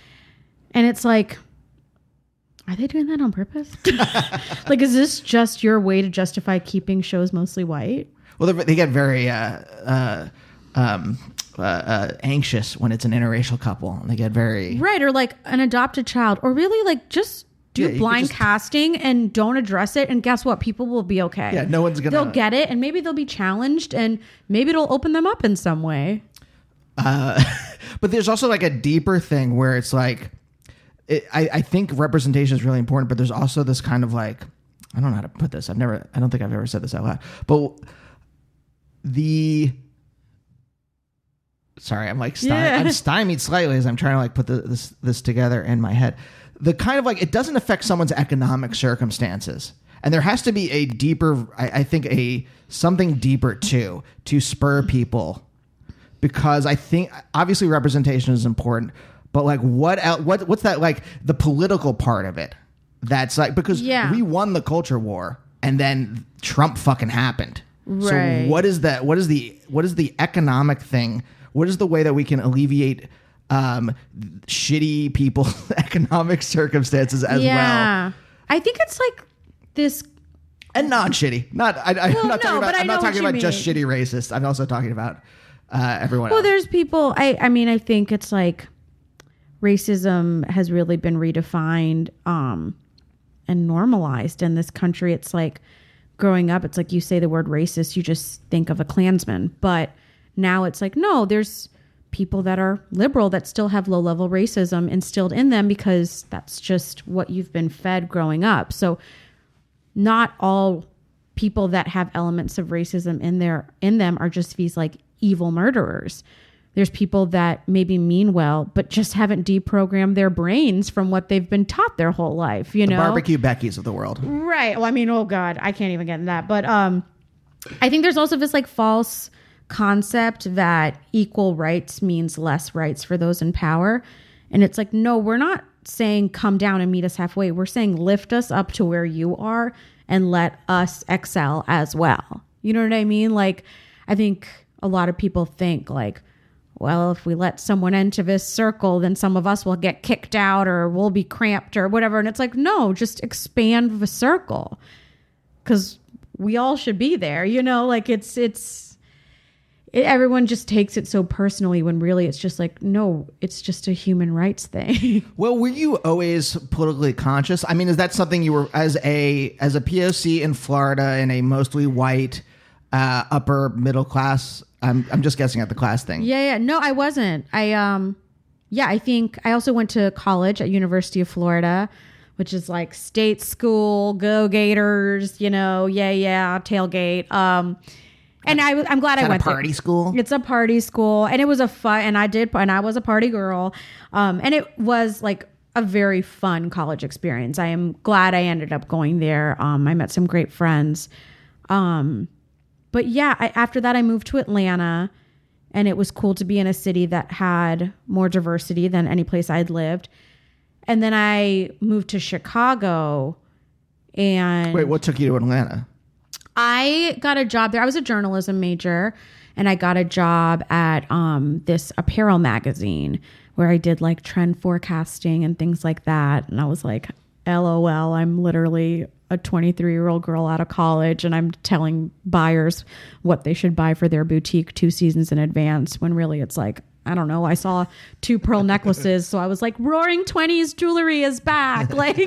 And it's like, are they doing that on purpose? Like, is this just your way to justify keeping shows mostly white? Well, they get very anxious when it's an interracial couple. They get very... Right, or like an adopted child. Or really like just... do blind casting and don't address it, and guess what? People will be okay. Yeah, no one's gonna... They'll get it, and maybe they'll be challenged, and maybe it'll open them up in some way. But there's also like a deeper thing where it's like, I think representation is really important, but there's also this kind of like, I don't know how to put this. I don't think I've ever said this out loud, but sorry, I'm like, I'm stymied slightly as I'm trying to like put this together in my head. The kind of like, it doesn't affect someone's economic circumstances. And there has to be a deeper, I think something deeper too, to spur people, because I think obviously representation is important, but like what's that, like the political part of it? That's like, because we won the culture war and then Trump fucking happened. Right. So what is that? What is the economic thing? What is the way that we can alleviate shitty people's economic circumstances as well? I think it's like this, and non-shitty. I'm not talking about just shitty racists. I'm also talking about everyone else. Well, there's people. I mean, I think it's like racism has really been redefined and normalized in this country. It's like growing up, it's like you say the word racist, you just think of a Klansman. But now it's like, no, there's people that are liberal that still have low-level racism instilled in them because that's just what you've been fed growing up. So not all people that have elements of racism in them are just these like evil murderers. There's people that maybe mean well, but just haven't deprogrammed their brains from what they've been taught their whole life, you know? Barbecue Beckys of the world. Right. Well, I mean, oh God, I can't even get into that. But I think there's also this like false concept that equal rights means less rights for those in power. And it's like, no, we're not saying come down and meet us halfway. We're saying lift us up to where you are and let us excel as well. You know what I mean? Like, I think a lot of people think like, well, if we let someone into this circle, then some of us will get kicked out or we'll be cramped or whatever. And it's like, no, just expand the circle because we all should be there. You know, like everyone just takes it so personally when really it's just like, no, it's just a human rights thing. Well, were you always politically conscious? I mean, is that something you were as a POC in Florida in a mostly white upper middle class? I'm just guessing at the class thing. Yeah. No, I wasn't. I think I also went to college at University of Florida, which is like state school, go Gators, you know, tailgate. And I'm glad I went there. Party school. It's a party school, and it was a fun. And I was a party girl, and it was like a very fun college experience. I am glad I ended up going there. I met some great friends. But yeah, after that, I moved to Atlanta, and it was cool to be in a city that had more diversity than any place I'd lived. And then I moved to Chicago. And wait, what took you to Atlanta? I got a job there. I was a journalism major, and I got a job at this apparel magazine where I did like trend forecasting and things like that. And I was like, LOL, I'm literally a 23-year-old girl out of college, and I'm telling buyers what they should buy for their boutique 2 seasons in advance, when really it's like, I don't know, I saw 2 pearl necklaces, so I was like, Roaring 20s jewelry is back. Like,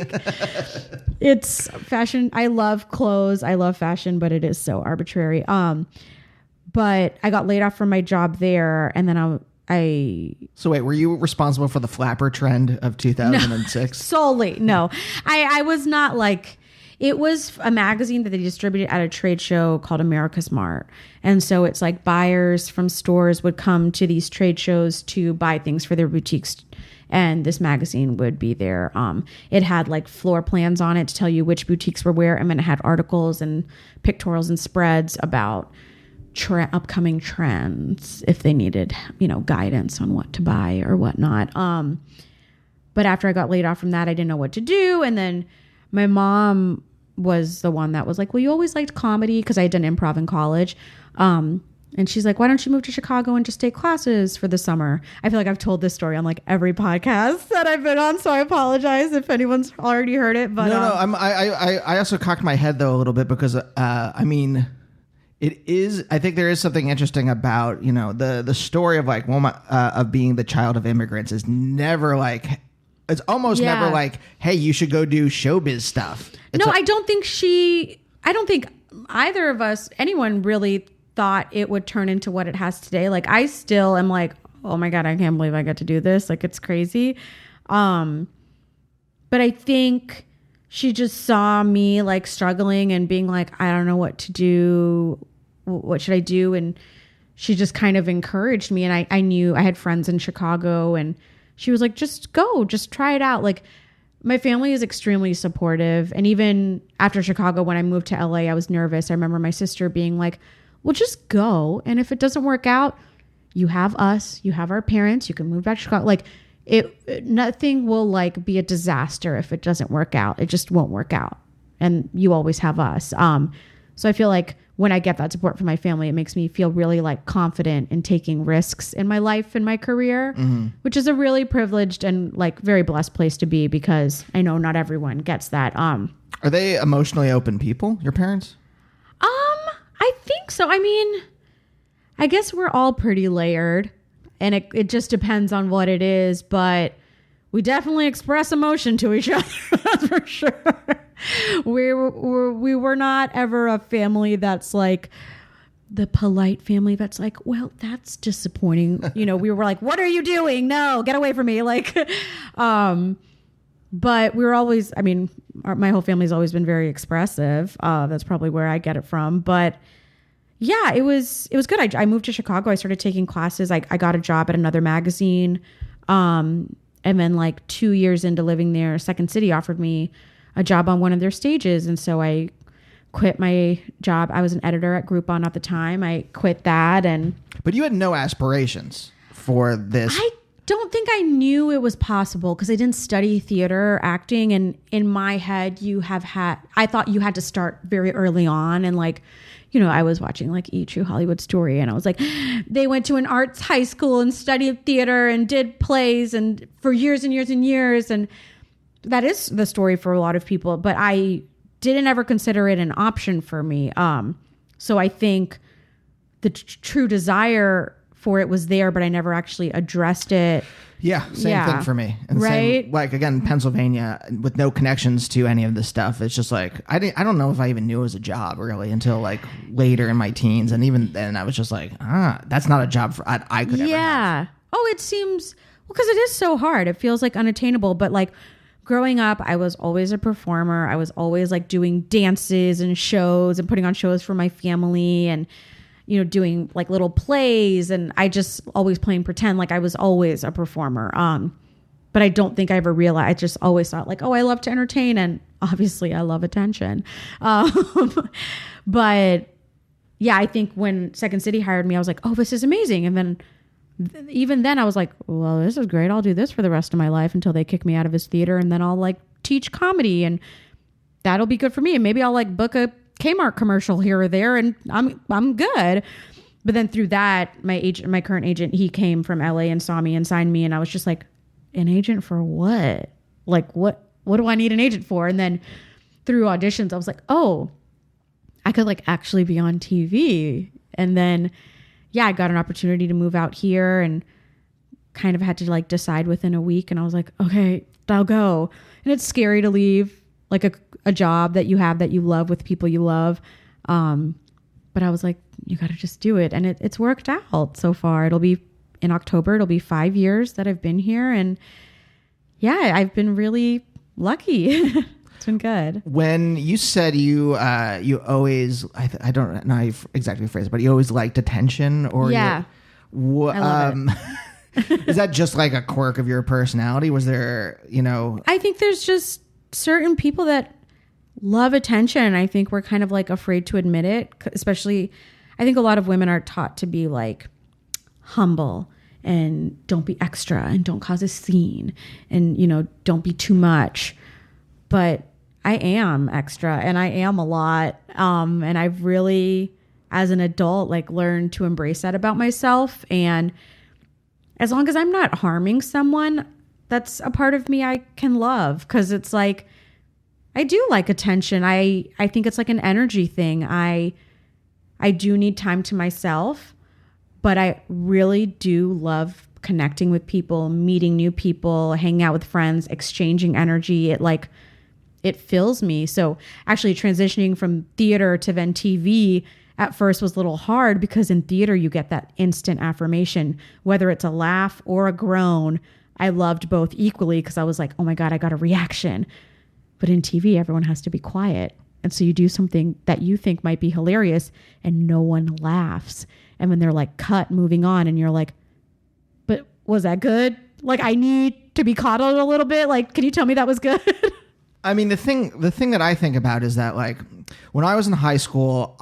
it's fashion. I love clothes. I love fashion, but it is so arbitrary. But I got laid off from my job there, and then So wait, were you responsible for the flapper trend of 2006? No, solely. No, I was not like... It was a magazine that they distributed at a trade show called America's Mart. And so it's like buyers from stores would come to these trade shows to buy things for their boutiques. And this magazine would be there. It had like floor plans on it to tell you which boutiques were where. And then it had articles and pictorials and spreads about upcoming trends if they needed, you know, guidance on what to buy or whatnot. But after I got laid off from that, I didn't know what to do. And then my mom was the one that was like, well, you always liked comedy, because I had done improv in college. And she's like, why don't you move to Chicago and just take classes for the summer? I feel like I've told this story on like every podcast that I've been on, so I apologize if anyone's already heard it. But I also cocked my head though a little bit because I mean, it is. I think there is something interesting about, you know, the story of like woman of being the child of immigrants is never like. It's almost never like, hey, you should go do showbiz stuff. I don't think either of us, anyone really thought it would turn into what it has today. Like, I still am like, oh my God, I can't believe I get to do this. Like, it's crazy. But I think she just saw me like struggling and being like, I don't know what to do. What should I do? And she just kind of encouraged me. And I knew I had friends in Chicago, and she was like, just go, just try it out. Like, my family is extremely supportive. And even after Chicago, when I moved to LA, I was nervous. I remember my sister being like, well, just go. And if it doesn't work out, you have us, you have our parents, you can move back to Chicago. Like, nothing will like be a disaster if it doesn't work out. It just won't work out. And you always have us. So I feel like when I get that support from my family, it makes me feel really like confident in taking risks in my life and my career, which is a really privileged and like very blessed place to be, because I know not everyone gets that. Are they emotionally open people, your parents? I think so. I mean, I guess we're all pretty layered, and it just depends on what it is. But we definitely express emotion to each other. That's for sure. We were not ever a family that's like the polite family that's like, well, that's disappointing. You know, we were like, what are you doing? No, get away from me. Like, but we were always, I mean, my whole family's always been very expressive. That's probably where I get it from. But yeah, it was good. I moved to Chicago. I started taking classes. I got a job at another magazine. And then like 2 years into living there, Second City offered me a job on one of their stages. And so I quit my job. I was an editor at Groupon at the time. I quit that. But you had no aspirations for this. I don't think I knew it was possible because I didn't study theater or acting. And in my head, I thought you had to start very early on. And like, you know, I was watching like E! True Hollywood Story and I was like, they went to an arts high school and studied theater and did plays and for years and years and years. And that is the story for a lot of people, but I didn't ever consider it an option for me. So I think the true desire for it was there, but I never actually addressed it. Yeah, same thing for me. And right? Same, like again, Pennsylvania with no connections to any of this stuff. It's just like I don't know if I even knew it was a job really until like later in my teens, and even then I was just like, that's not a job for I could ever have. Oh, it seems because it is so hard. It feels like unattainable, but like growing up, I was always a performer. I was always like doing dances and shows and putting on shows for my family and, you know, doing like little plays. And I just always playing pretend like I was always a performer. But I don't think I ever realized, I just always thought like, oh, I love to entertain. And obviously I love attention. But yeah, I think when Second City hired me, I was like, oh, this is amazing. And then even then I was like, well, this is great. I'll do this for the rest of my life until they kick me out of this theater. And then I'll like teach comedy and that'll be good for me. And maybe I'll like book a Kmart commercial here or there and I'm good. But then through that, my current agent, he came from LA and saw me and signed me. And I was just like, an agent for what? Like, what do I need an agent for? And then through auditions, I was like, oh, I could like actually be on TV. And then yeah, I got an opportunity to move out here and kind of had to like decide within a week. And I was like, okay, I'll go. And it's scary to leave like a job that you have that you love with people you love. But I was like, you got to just do it. And it's worked out so far. It'll be in October. It'll be 5 years that I've been here. And yeah, I've been really lucky. It's been good. When you said you always, I don't know how you exactly phrase it, but you always liked attention, or yeah, I love it. Is that just like a quirk of your personality? Was there, you know? I think there's just certain people that love attention. I think we're kind of like afraid to admit it, especially I think a lot of women are taught to be like humble and don't be extra and don't cause a scene and, you know, don't be too much. But I am extra and I am a lot. And I've really, as an adult, like learned to embrace that about myself. And as long as I'm not harming someone, that's a part of me I can love. Cause it's like, I do like attention. I think it's like an energy thing. I do need time to myself, but I really do love connecting with people, meeting new people, hanging out with friends, exchanging energy. It fills me. So actually transitioning from theater to then TV at first was a little hard because in theater you get that instant affirmation, whether it's a laugh or a groan. I loved both equally because I was like, oh my God, I got a reaction. But in TV, everyone has to be quiet. And so you do something that you think might be hilarious and no one laughs. And when they're like, cut, moving on. And you're like, but was that good? Like, I need to be coddled a little bit. Like, can you tell me that was good? I mean, the thing that I think about is that like when I was in high school,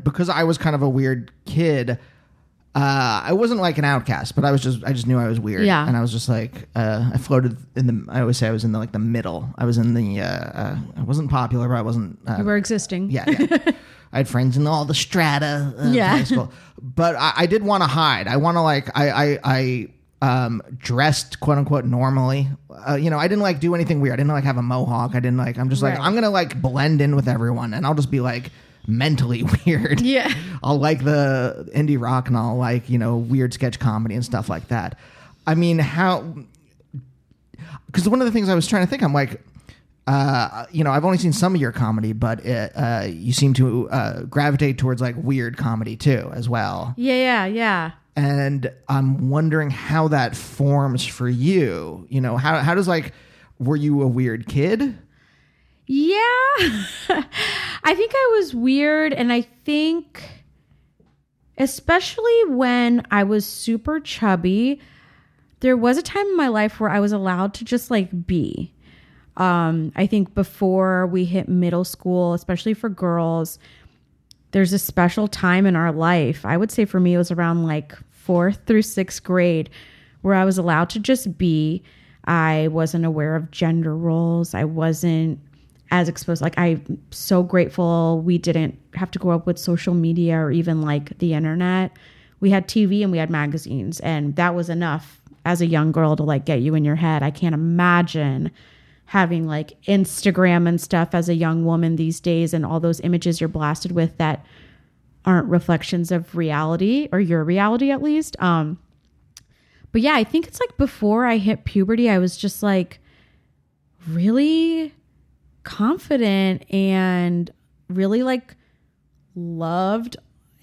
because I was kind of a weird kid. I wasn't like an outcast, but I just knew I was weird. Yeah. And I was just like, I floated I always say I was in the middle. I was in the, I wasn't popular, but I wasn't. You were existing. Yeah. I had friends in all the strata of high school, but I did want to hide. I want to like, I dressed quote unquote normally. You know, I didn't like do anything weird. I didn't like have a mohawk. I'm just like, I'm going to like blend in with everyone and I'll just be like mentally weird. Yeah. I'll like the indie rock and I'll like, you know, weird sketch comedy and stuff like that. I mean, because one of the things I was trying to think, I'm like, I've only seen some of your comedy, but you seem to gravitate towards like weird comedy too, as well. Yeah. And I'm wondering how that forms for you. You know, how does like, were you a weird kid? Yeah. I think I was weird. And I think, especially when I was super chubby, there was a time in my life where I was allowed to just like be. I think before we hit middle school, especially for girls, there's a special time in our life. I would say for me, it was around like 4th through 6th grade where I was allowed to just be. I wasn't aware of gender roles. I wasn't as exposed. Like, I'm so grateful we didn't have to grow up with social media or even like the internet. We had TV and we had magazines, and that was enough as a young girl to like get you in your head. I can't imagine having like Instagram and stuff as a young woman these days, and all those images you're blasted with that aren't reflections of reality, or your reality at least. But yeah, I think it's like before I hit puberty, I was just like really confident and really like loved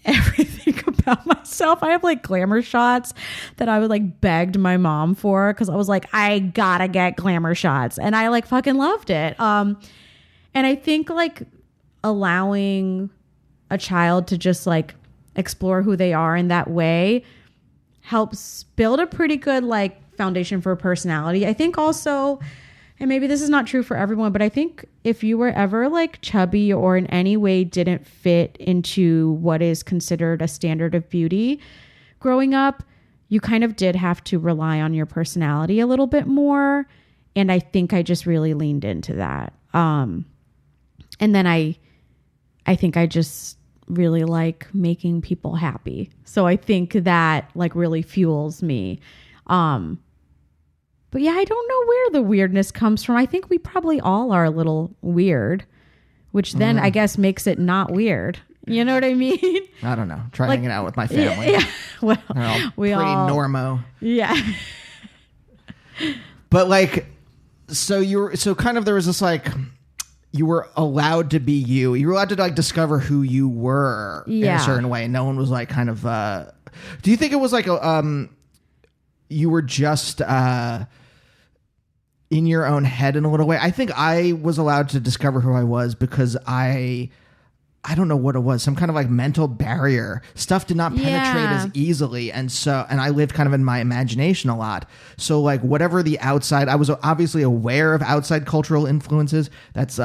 everything about myself. I have like glamour shots that I would like begged my mom for, because I was like, I gotta get glamour shots, and I like fucking loved it. And I think like allowing a child to just like explore who they are in that way helps build a pretty good like foundation for personality. I think also, and maybe this is not true for everyone, but I think if you were ever like chubby or in any way didn't fit into what is considered a standard of beauty growing up, you kind of did have to rely on your personality a little bit more. And I think I just really leaned into that. And then I think I just really like making people happy. So I think that like really fuels me. But yeah, I don't know where the weirdness comes from. I think we probably all are a little weird, which then I guess makes it not weird. You know what I mean? I don't know. Try like, hanging out with my family. Yeah. Well, we all pretty normo. Yeah. But like, so kind of there was this like, you were allowed to be you. You were allowed to like discover who you were in a certain way. No one was like kind of. Do you think it was like you were just in your own head in a little way? I think I was allowed to discover who I was because I don't know what it was. Some kind of like mental barrier. Stuff did not penetrate as easily. And I lived kind of in my imagination a lot. So like whatever the outside, I was obviously aware of outside cultural influences. That's,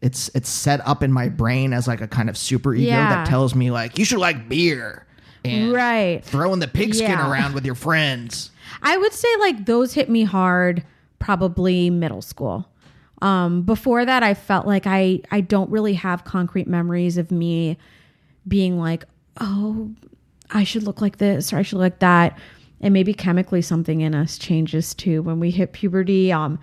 it's set up in my brain as like a kind of super ego that tells me like, you should like beer. And throwing the pigskin around with your friends. I would say like those hit me hard probably middle school. Before that, I felt like I don't really have concrete memories of me being like, oh, I should look like this or I should look like that. And maybe chemically something in us changes too when we hit puberty. I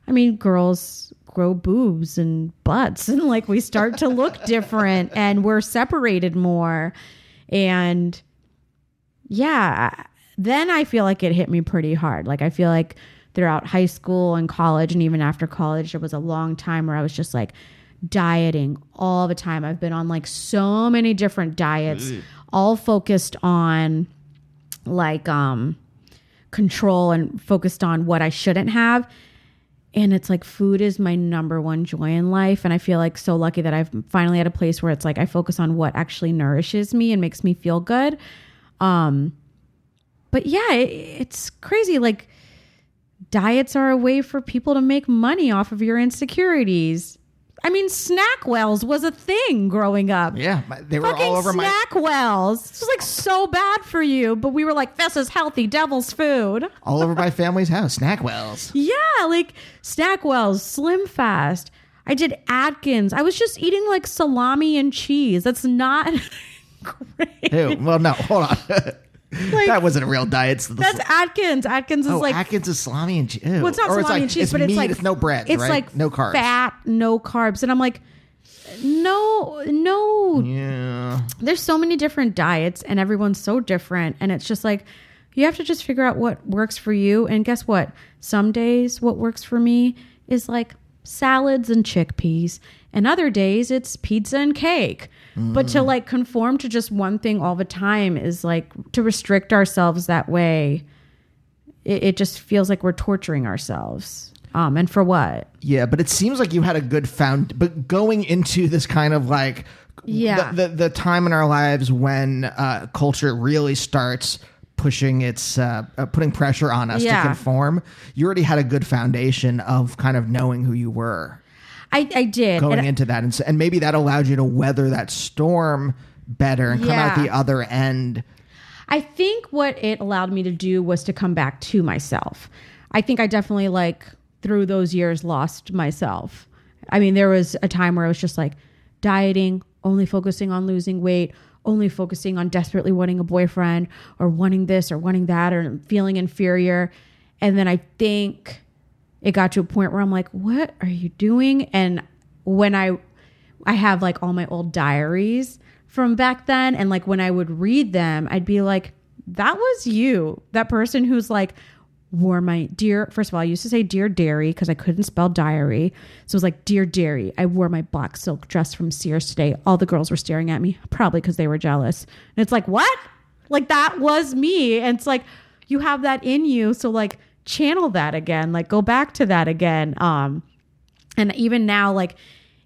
mean, girls grow boobs and butts and like we start to look different and we're separated more. And yeah, then I feel like it hit me pretty hard. Like I feel like throughout high school and college and even after college, there was a long time where I was just like dieting all the time. I've been on like so many different diets, all focused on like control and focused on what I shouldn't have. And it's like food is my number one joy in life. And I feel like so lucky that I've finally at a place where it's like I focus on what actually nourishes me and makes me feel good. But yeah, it's crazy. Like diets are a way for people to make money off of your insecurities. I mean, Snackwells was a thing growing up. Yeah, they were fucking all over my... Snackwells. This was like so bad for you, but we were like, this is healthy devil's food. All over my family's house, Snackwells. Yeah, like Snackwells, Slim Fast. I did Atkins. I was just eating like salami and cheese. That's not great. Ew, well, no, hold on. Like, that wasn't a real diet. That's Atkins. Atkins is like... Atkins is salami and cheese. Well, it's not salami and cheese, but it's like... It's no bread, it's right? like no carbs. Fat, no carbs. And I'm like, no. Yeah. There's so many different diets and everyone's so different. And it's just like, You have to just figure out what works for you. And guess what? Some days what works for me is like salads and chickpeas. And other days it's pizza and cake. But to like conform to just one thing all the time is like to restrict ourselves that way. It just feels like we're torturing ourselves. And for what? Yeah, but it seems like you had a good but going into this kind of like the time in our lives when culture really starts pushing putting pressure on us to conform, you already had a good foundation of kind of knowing who you were. I did. Going into that. And maybe that allowed you to weather that storm better and come out the other end. I think what it allowed me to do was to come back to myself. I think I definitely like through those years lost myself. I mean, there was a time where I was just like dieting, only focusing on losing weight, only focusing on desperately wanting a boyfriend or wanting this or wanting that or feeling inferior. And then I think it got to a point where I'm like, what are you doing? And when I have like all my old diaries from back then. And like when I would read them, I'd be like, that was you, that person who's like, wore my first of all, I used to say Dear Dairy because I couldn't spell diary. So it was like, Dear Dairy. I wore my black silk dress from Sears today. All the girls were staring at me, probably because they were jealous. And it's like, what? Like that was me. And it's like, you have that in you. So like channel that again, like go back to that again. And even now, like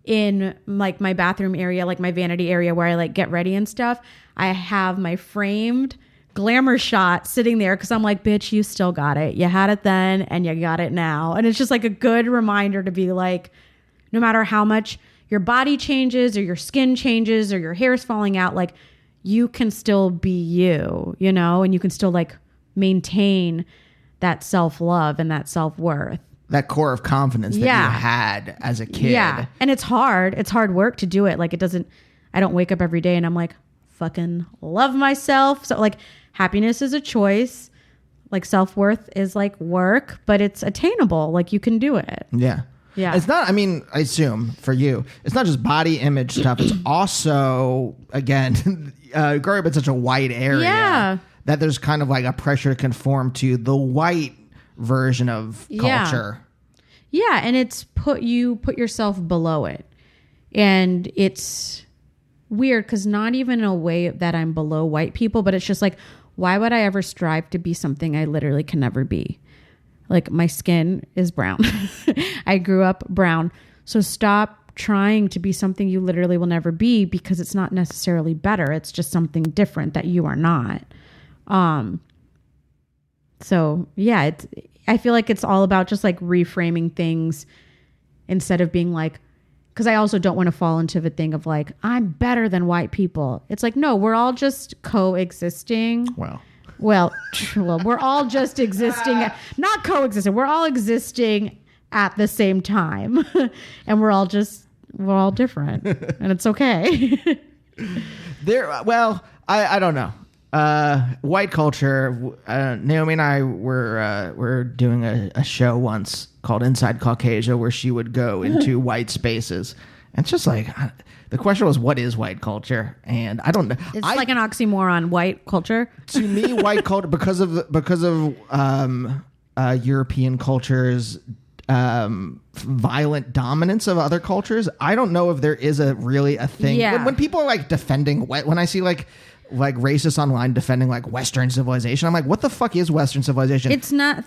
in like my bathroom area, like my vanity area where I like get ready and stuff, I have my framed glamour shot sitting there because I'm like, bitch, you still got it. You had it then and you got it now. And it's just like a good reminder to be like, no matter how much your body changes or your skin changes or your hair's falling out, like you can still be you, you know, and you can still like maintain that self-love and that self-worth. That core of confidence that you had as a kid. Yeah. And it's hard. It's hard work to do it. Like I don't wake up every day and I'm like, fucking love myself. So like happiness is a choice. Like self-worth is like work, but it's attainable. Like you can do it. Yeah. Yeah. It's not, I mean, I assume for you, it's not just body image stuff. It's also, again, growing up in such a white area that there's kind of like a pressure to conform to the white version of culture. Yeah. And it's put yourself below it. And it's weird because not even in a way that I'm below white people, but it's just like, why would I ever strive to be something I literally can never be? Like my skin is brown. I grew up brown. So stop trying to be something you literally will never be because it's not necessarily better. It's just something different that you are not. So yeah, I feel like it's all about just like reframing things instead of being like, because I also don't want to fall into the thing of like, I'm better than white people. It's like, no, we're all just coexisting. Well, we're all just existing, not coexisting. We're all existing at the same time. And we're all different. And it's okay. I don't know. White culture. Naomi and I were doing a show once called Inside Caucasia, where she would go into white spaces, and it's just like the question was, what is white culture? And I don't know. It's like an oxymoron. White culture to me, white culture because of European cultures. Violent dominance of other cultures. I don't know if there is really a thing. Yeah. When people are like defending, when I see like racists online defending like Western civilization, I'm like, what the fuck is Western civilization? It's not.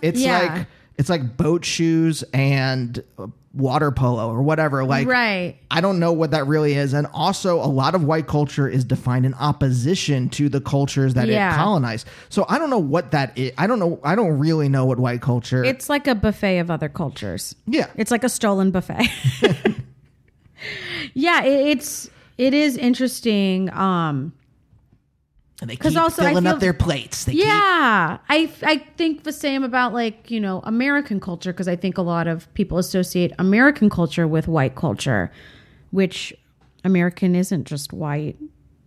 It's like boat shoes and water polo or whatever. Like, right. I don't know what that really is. And also, a lot of white culture is defined in opposition to the cultures that it colonized. So I don't know what that is. I don't know. I don't really know what white culture. It's like a buffet of other cultures. Yeah. It's like a stolen buffet. Yeah, it is interesting. And they keep filling up their plates. I think the same about like, you know, American culture, because I think a lot of people associate American culture with white culture, which American isn't just white.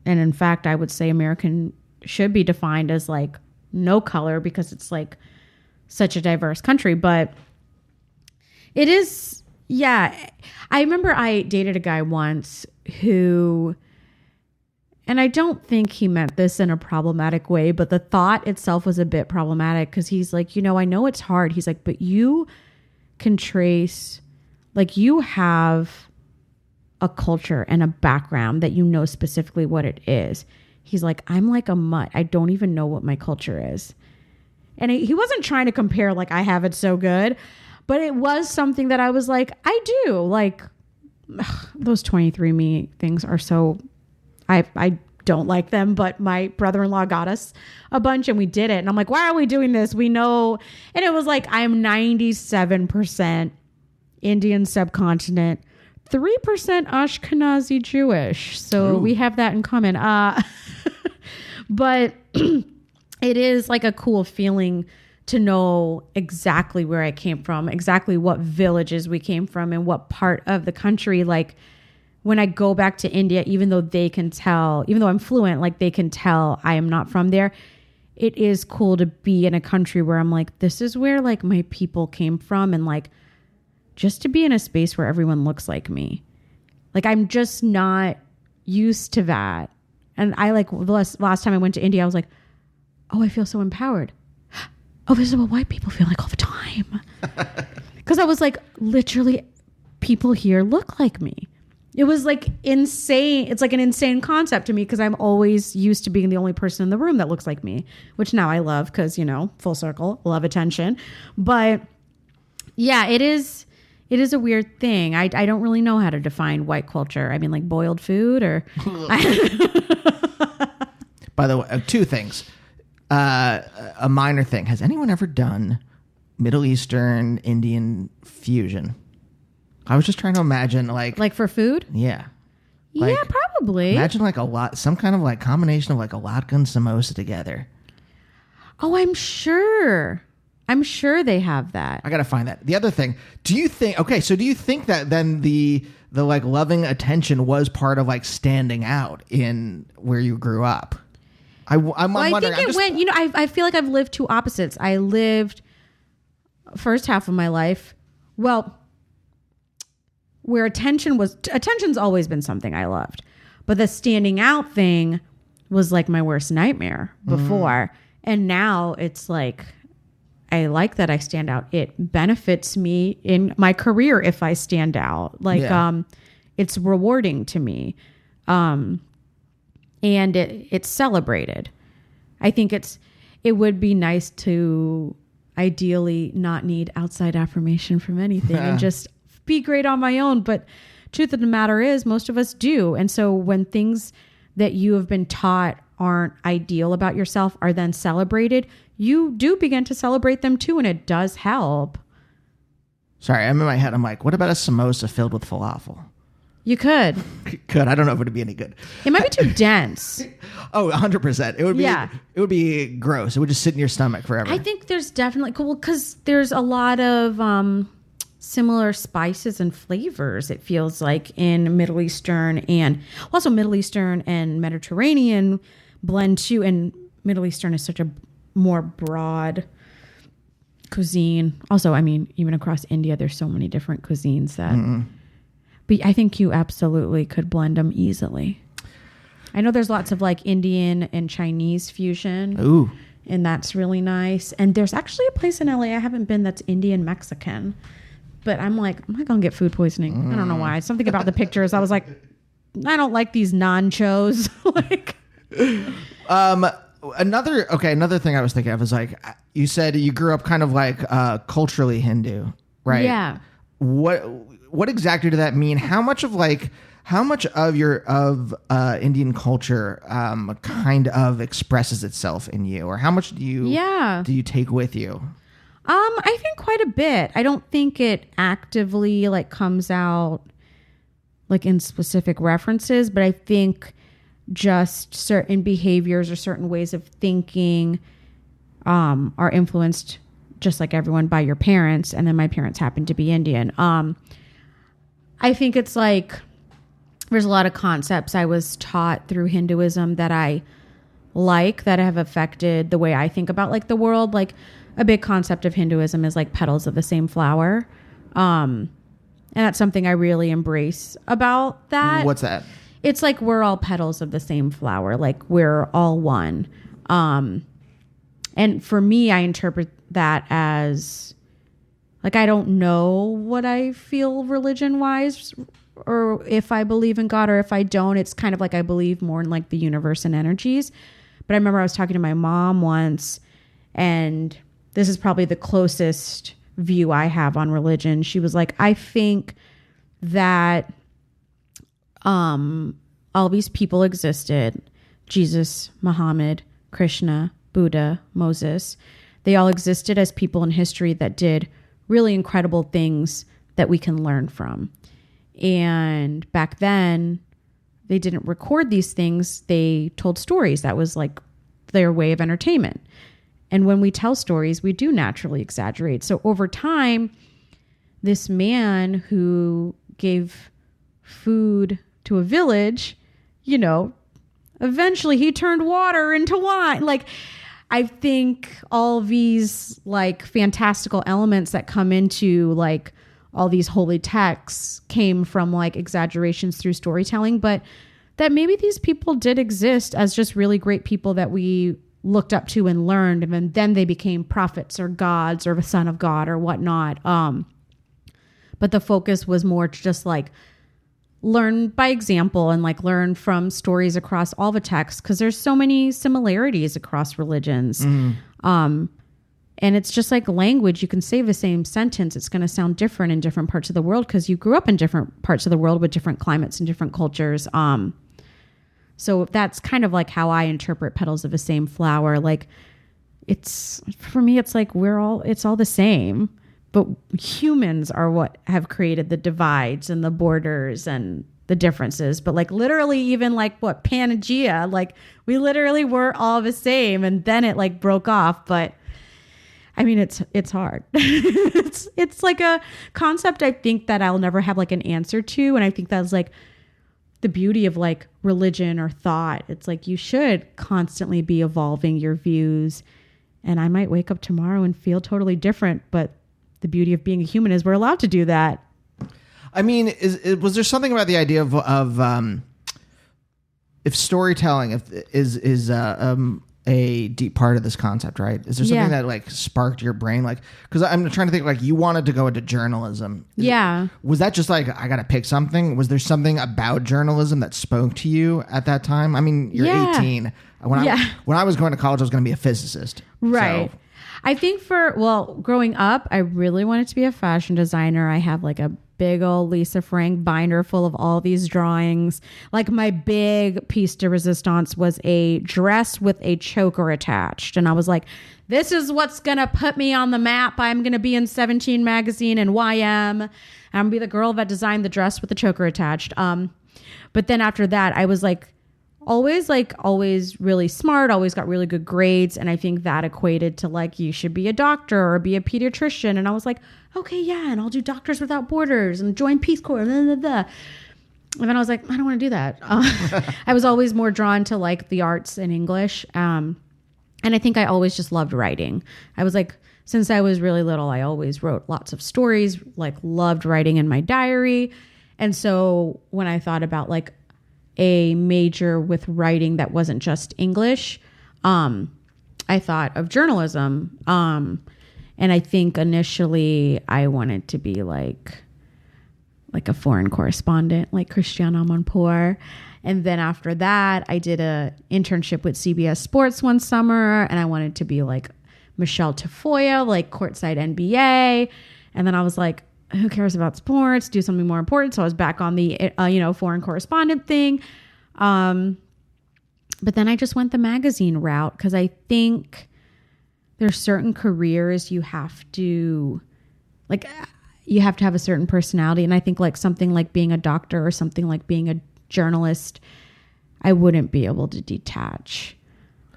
And in fact, I would say American should be defined as like no color because it's like such a diverse country. But it is, I remember I dated a guy once who... and I don't think he meant this in a problematic way, but the thought itself was a bit problematic because he's like, I know it's hard. He's like, but you can trace, like, you have a culture and a background that you know specifically what it is. He's like, I'm like a mutt. I don't even know what my culture is. And he wasn't trying to compare like I have it so good, but it was something that I was like, I do. Like, those 23andMe things are so, I don't like them, but my brother-in-law got us a bunch and we did it. And I'm like, why are we doing this? We know. And it was like, I am 97% Indian subcontinent, 3% Ashkenazi Jewish. So we have that in common. But it is like a cool feeling to know exactly where I came from, exactly what villages we came from and what part of the country. Like when I go back to India, even though they can tell, even though I'm fluent, like they can tell I am not from there. It is cool to be in a country where I'm like, this is where like my people came from. And like, just to be in a space where everyone looks like me. Like I'm just not used to that. And I like the last time I went to India, I was like, oh, I feel so empowered. Oh, this is what white people feel like all the time. Because I was like, literally, people here look like me. It was like insane. It's like an insane concept to me because I'm always used to being the only person in the room that looks like me, which now I love because, full circle, love attention. But yeah, it is a weird thing. I don't really know how to define white culture. I mean, like boiled food or... By the way, two things. A minor thing. Has anyone ever done Middle Eastern Indian fusion? I was just trying to imagine like for food? Yeah. Yeah, probably. Imagine some kind of like combination of like a latke and samosa together. Oh, I'm sure they have that. I got to find that. The other thing, do you think that then the like loving attention was part of like standing out in where you grew up? I'm wondering. I think it went, I feel like I've lived two opposites. I lived first half of my life, well, where attention's always been something I loved, but the standing out thing was like my worst nightmare before. And now it's like, I like that I stand out. It benefits me in my career if I stand out. Like, it's rewarding to me. And it's celebrated. I think it would be nice to ideally not need outside affirmation from anything and just be great on my own. But truth of the matter is most of us do. And so when things that you have been taught aren't ideal about yourself are then celebrated, you do begin to celebrate them too. And it does help. Sorry, I'm in my head. I'm like, what about a samosa filled with falafel? You could. I don't know if it would be any good. It might be too dense. Oh, 100%. It would be. Yeah. It would be gross. It would just sit in your stomach forever. I think there's definitely because there's a lot of similar spices and flavors. It feels like in Middle Eastern and also Middle Eastern and Mediterranean blend too. And Middle Eastern is such a more broad cuisine. Also, I mean, even across India, there's so many different cuisines that. But I think you absolutely could blend them easily. I know there's lots of like Indian and Chinese fusion. Ooh. And that's really nice. And there's actually a place in LA I haven't been that's Indian Mexican. But I'm like, am I going to get food poisoning? I don't know why. Something about the pictures. I was like, I don't like these nachos. Like, another thing I was thinking of is like, you said you grew up kind of like culturally Hindu, right? Yeah. What exactly did that mean? How much of your Indian culture kind of expresses itself in you, or how much do you take with you? I think quite a bit. I don't think it actively like comes out like in specific references, but I think just certain behaviors or certain ways of thinking are influenced just like everyone by your parents. And then my parents happen to be Indian. I think it's like there's a lot of concepts I was taught through Hinduism that I like that have affected the way I think about like the world. Like a big concept of Hinduism is like petals of the same flower. And that's something I really embrace about that. What's that? it's like we're all petals of the same flower. Like we're all one. And for me, I interpret that as like, I don't know what I feel religion wise, or if I believe in God, or if I don't. It's kind of like I believe more in like the universe and energies. But I remember I was talking to my mom once, and this is probably the closest view I have on religion. She was like, I think that all these people existed. Jesus, Muhammad, Krishna, Buddha, Moses. They all existed as people in history that did really incredible things that we can learn from. And back then, they didn't record these things. They told stories. That was like their way of entertainment. And when we tell stories, we do naturally exaggerate. So over time, this man who gave food to a village, you know, eventually he turned water into wine. Like, I think all these like fantastical elements that come into like all these holy texts came from like exaggerations through storytelling, but that maybe these people did exist as just really great people that we looked up to and learned, and then they became prophets or gods or the son of God or whatnot. But the focus was more to just like learn by example and like learn from stories across all the texts, because there's so many similarities across religions. And it's just like language. You can say the same sentence. It's going to sound different in different parts of the world because you grew up in different parts of the world with different climates and different cultures. So that's kind of like how I interpret petals of the same flower. Like, it's, for me, it's like it's all the same, but humans are what have created the divides and the borders and the differences. But like literally even like what Pangea, like we literally were all the same, and then it like broke off. But I mean, it's hard. it's like a concept I think that I'll never have like an answer to. And I think that's like the beauty of like religion or thought. It's like you should constantly be evolving your views. And I might wake up tomorrow and feel totally different, but the beauty of being a human is we're allowed to do that. I mean, was there something about the idea of if storytelling is a deep part of this concept, right? Is there something that like sparked your brain? Like, because I'm trying to think, like, you wanted to go into journalism. Was that just like, I got to pick something? Was there something about journalism that spoke to you at that time? I mean, you're 18. When I was going to college, I was going to be a physicist. Right. So. I think growing up, I really wanted to be a fashion designer. I have like a big old Lisa Frank binder full of all these drawings. Like my big piece de resistance was a dress with a choker attached. And I was like, this is what's going to put me on the map. I'm going to be in 17 magazine and YM. I'm going to be the girl that designed the dress with the choker attached. But then after that, I was like, always really smart, always got really good grades. And I think that equated to like, you should be a doctor or be a pediatrician. And I was like, okay, yeah. And I'll do Doctors Without Borders and join Peace Corps. Blah, blah, blah. And then I was like, I don't want to do that. I was always more drawn to like the arts and English. And I think I always just loved writing. I was like, since I was really little, I always wrote lots of stories, like loved writing in my diary. And so when I thought about like a major with writing that wasn't just English, I thought of journalism. And I think initially I wanted to be like a foreign correspondent, like Christiane Amanpour. And then after that, I did a internship with CBS Sports one summer, and I wanted to be like Michelle Tafoya, like courtside NBA. And then I was like, who cares about sports? Do something more important. So I was back on the, foreign correspondent thing. But then I just went the magazine route, because I think there's certain careers you have to have a certain personality. And I think like something like being a doctor or something like being a journalist, I wouldn't be able to detach.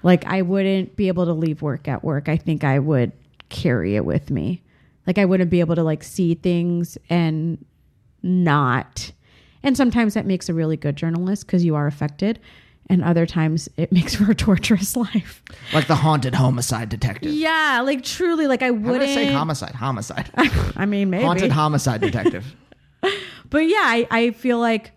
Like I wouldn't be able to leave work at work. I think I would carry it with me. Like I wouldn't be able to like see things and not. And sometimes that makes a really good journalist because you are affected. And other times it makes for a torturous life. Like the haunted homicide detective. Yeah, like truly, like I wouldn't. How would I say homicide? I mean, maybe. Haunted homicide detective. But yeah, I feel like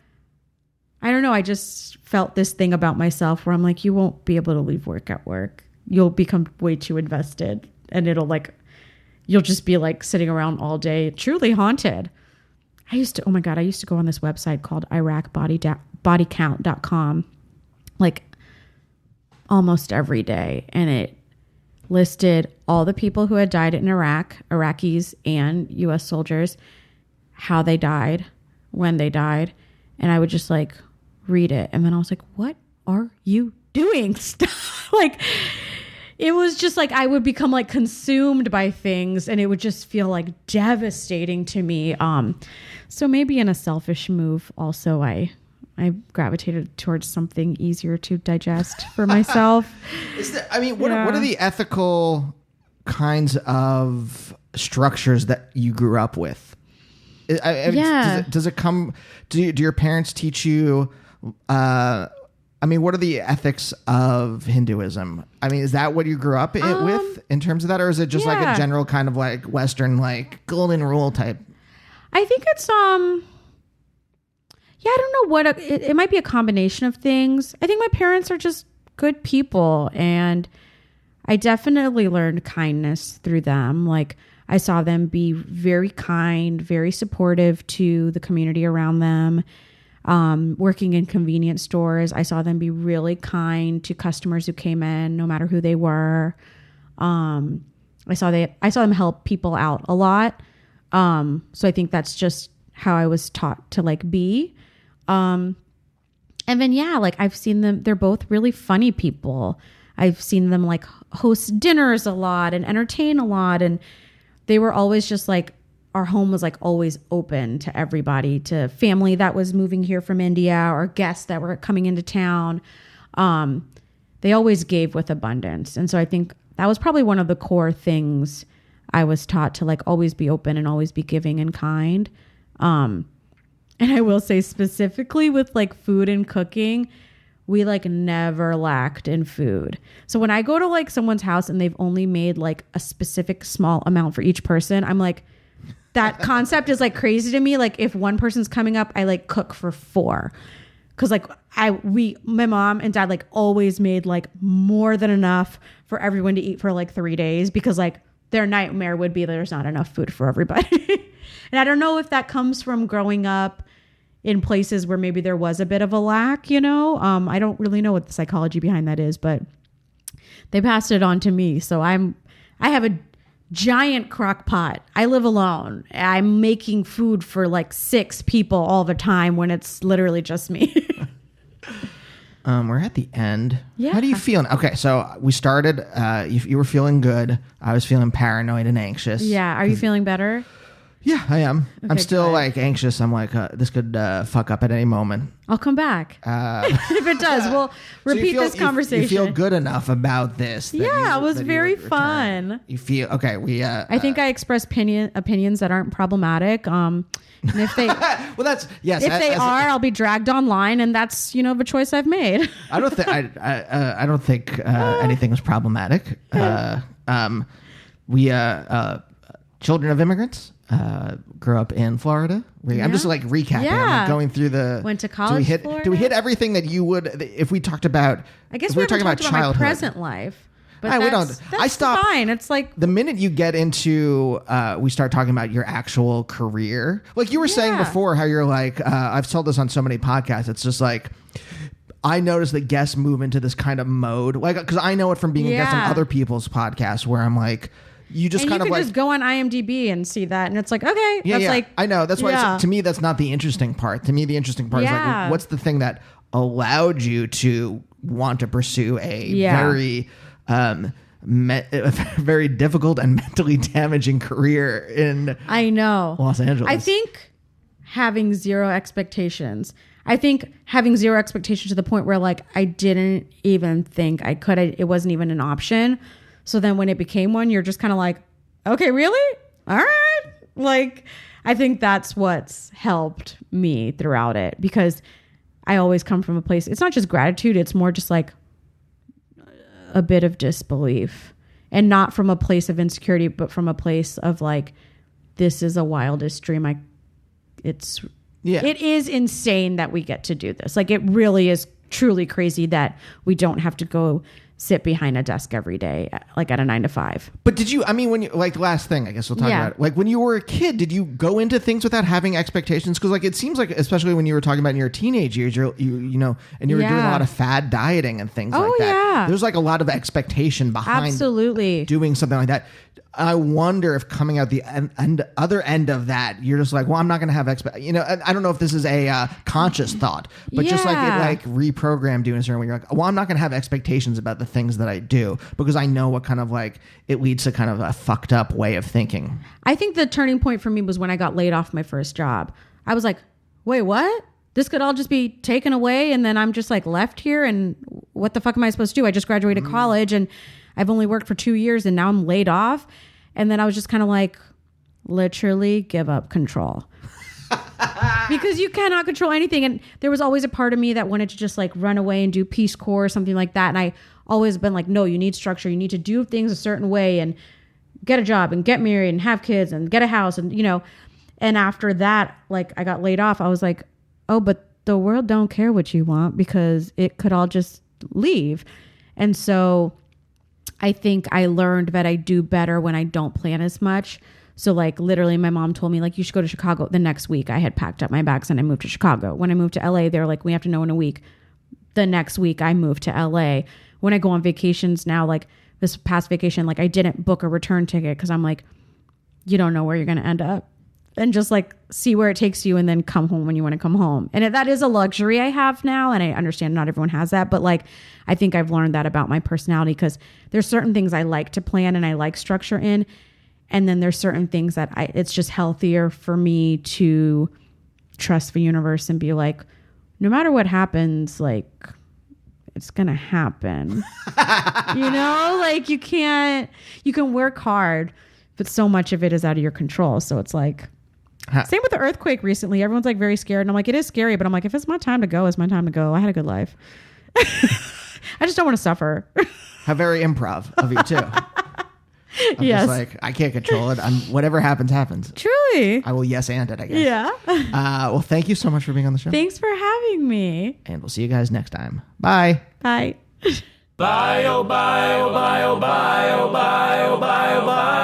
I don't know. I just felt this thing about myself where I'm like, you won't be able to leave work at work. You'll become way too invested, and you'll just be like sitting around all day, truly haunted. I used to go on this website called IraqBodyCount.com like almost every day. And it listed all the people who had died in Iraq, Iraqis and U.S. soldiers, how they died, when they died. And I would just like read it. And then I was like, what are you doing? Like, it was just like I would become like consumed by things, and it would just feel like devastating to me. So maybe in a selfish move, also I gravitated towards something easier to digest for myself. What are the ethical kinds of structures that you grew up with? Does it come? Do your parents teach you? What are the ethics of Hinduism? I mean, is that what you grew up with in terms of that, or is it just like a general kind of like Western like golden rule type? I think it's I don't know what it might be a combination of things. I think my parents are just good people, and I definitely learned kindness through them. Like, I saw them be very kind, very supportive to the community around them. Working in convenience stores, I saw them be really kind to customers who came in, no matter who they were. I saw them help people out a lot. So I think that's just how I was taught to like be. And then, like I've seen them, they're both really funny people. I've seen them like host dinners a lot and entertain a lot. And they were always just like, our home was like always open to everybody, to family that was moving here from India or guests that were coming into town. They always gave with abundance. And so I think that was probably one of the core things I was taught, to like always be open and always be giving and kind. And I will say specifically with like food and cooking, we like never lacked in food. So when I go to like someone's house and they've only made like a specific small amount for each person, I'm like, that concept is like crazy to me. Like, if one person's coming up, I like cook for 4. Cause like my mom and dad like always made like more than enough for everyone to eat for like 3 days, because like their nightmare would be there's not enough food for everybody. And I don't know if that comes from growing up in places where maybe there was a bit of a lack, I don't really know what the psychology behind that is, but they passed it on to me. So I have a giant crock pot. I live alone. I'm making food for like 6 people all the time when it's literally just me. We're at the end. Yeah. How do you feel? Okay, so we started, you were feeling good. I was feeling paranoid and anxious. Yeah. Are you feeling better? Yeah, I am. Okay, I'm still good. like anxious. I'm like, this could fuck up at any moment. I'll come back. If it does, we'll repeat this conversation. You feel good enough about this. Yeah, it was very fun. You feel, okay, I think I express opinions that aren't problematic. And if they, well, that's, yes. If they are, I'll be dragged online, and that's, the choice I've made. I don't think, I don't think anything was problematic. We, children of immigrants, grew up in Florida. I'm just like recapping. Yeah. I'm like going through the. Went to college. Do we hit everything that you would if we talked about? I guess we were talking about childhood, my present life. But we don't. I stopped. Fine. It's like the minute you get into, we start talking about your actual career. Like you were saying before, how you're like, I've told this on so many podcasts. It's just like, I noticed that guests move into this kind of mode, like because I know it from being a guest on other people's podcasts, where I'm like. You just kind of like just go on IMDb and see that, and it's like, okay, yeah, that's like I know that's why to me that's not the interesting part. To me, the interesting part is like, what's the thing that allowed you to want to pursue a very, very difficult and mentally damaging career in Los Angeles. I think having zero expectations. I think having zero expectations to the point where like I didn't even think I could. It wasn't even an option. So then when it became one, you're just kind of like, okay, really? All right. Like, I think that's what's helped me throughout it, because I always come from a place. It's not just gratitude. It's more just like a bit of disbelief, and not from a place of insecurity, but from a place of like, this is a wildest dream. It's Yeah. It is insane that we get to do this. Like, it really is truly crazy that we don't have to go sit behind a desk every day, like at a 9 to 5. But did you, I mean, when you, like, last thing, I guess we'll talk Yeah. about it. Like, when you were a kid, did you go into things without having expectations? Because, like, it seems like, especially when you were talking about in your teenage years, you know, and you were doing a Yeah. lot of fad dieting and things Oh, like that. yeah. There's, like, a lot of expectation behind Absolutely. doing something like that. I wonder if coming out the other end of that, you're just like, well, I'm not going to have I don't know if this is a conscious thought, but just like it Yeah. like reprogrammed you in a certain way. You're like, well, I'm not going to have expectations about the things that I do because I know what kind of like it leads to kind of a fucked up way of thinking. I think the turning point for me was when I got laid off my first job. I was like, wait, what? This could all just be taken away and then I'm just like left here, and what the fuck am I supposed to do? I just graduated college and I've only worked for 2 years and now I'm laid off. And then I was just kind of like, literally give up control. Because you cannot control anything. And there was always a part of me that wanted to just like run away and do Peace Corps or something like that. And I always been like, no, you need structure. You need to do things a certain way and get a job and get married and have kids and get a house. And, and after that, like I got laid off. I was like, oh, but the world don't care what you want because it could all just leave. And so I think I learned that I do better when I don't plan as much. So like literally my mom told me like, you should go to Chicago the next week. I had packed up my bags and I moved to Chicago. When I moved to LA, they were like, we have to know in a week. The next week I moved to LA. When I go on vacations now, like this past vacation, like I didn't book a return ticket because I'm like, you don't know where you're going to end up. And just like see where it takes you and then come home when you want to come home. And that is a luxury I have now. And I understand not everyone has that. But like, I think I've learned that about my personality because there's certain things I like to plan and I like structure in. And then there's certain things that it's just healthier for me to trust the universe and be like, no matter what happens, like it's going to happen. Like you can work hard, but so much of it is out of your control. So it's like, same with the earthquake recently. Everyone's like very scared. And I'm like, it is scary, but I'm like, if it's my time to go, it's my time to go. I had a good life. I just don't want to suffer. How very improv of you too. I'm Yes. just like, I can't control it. Whatever happens, happens. Truly. I will yes and it, I guess. Yeah. Well, thank you so much for being on the show. Thanks for having me. And we'll see you guys next time. Bye. Bye. Bye, oh, bye, oh, bye, oh, bye, oh, bye, oh, bye, oh, bye.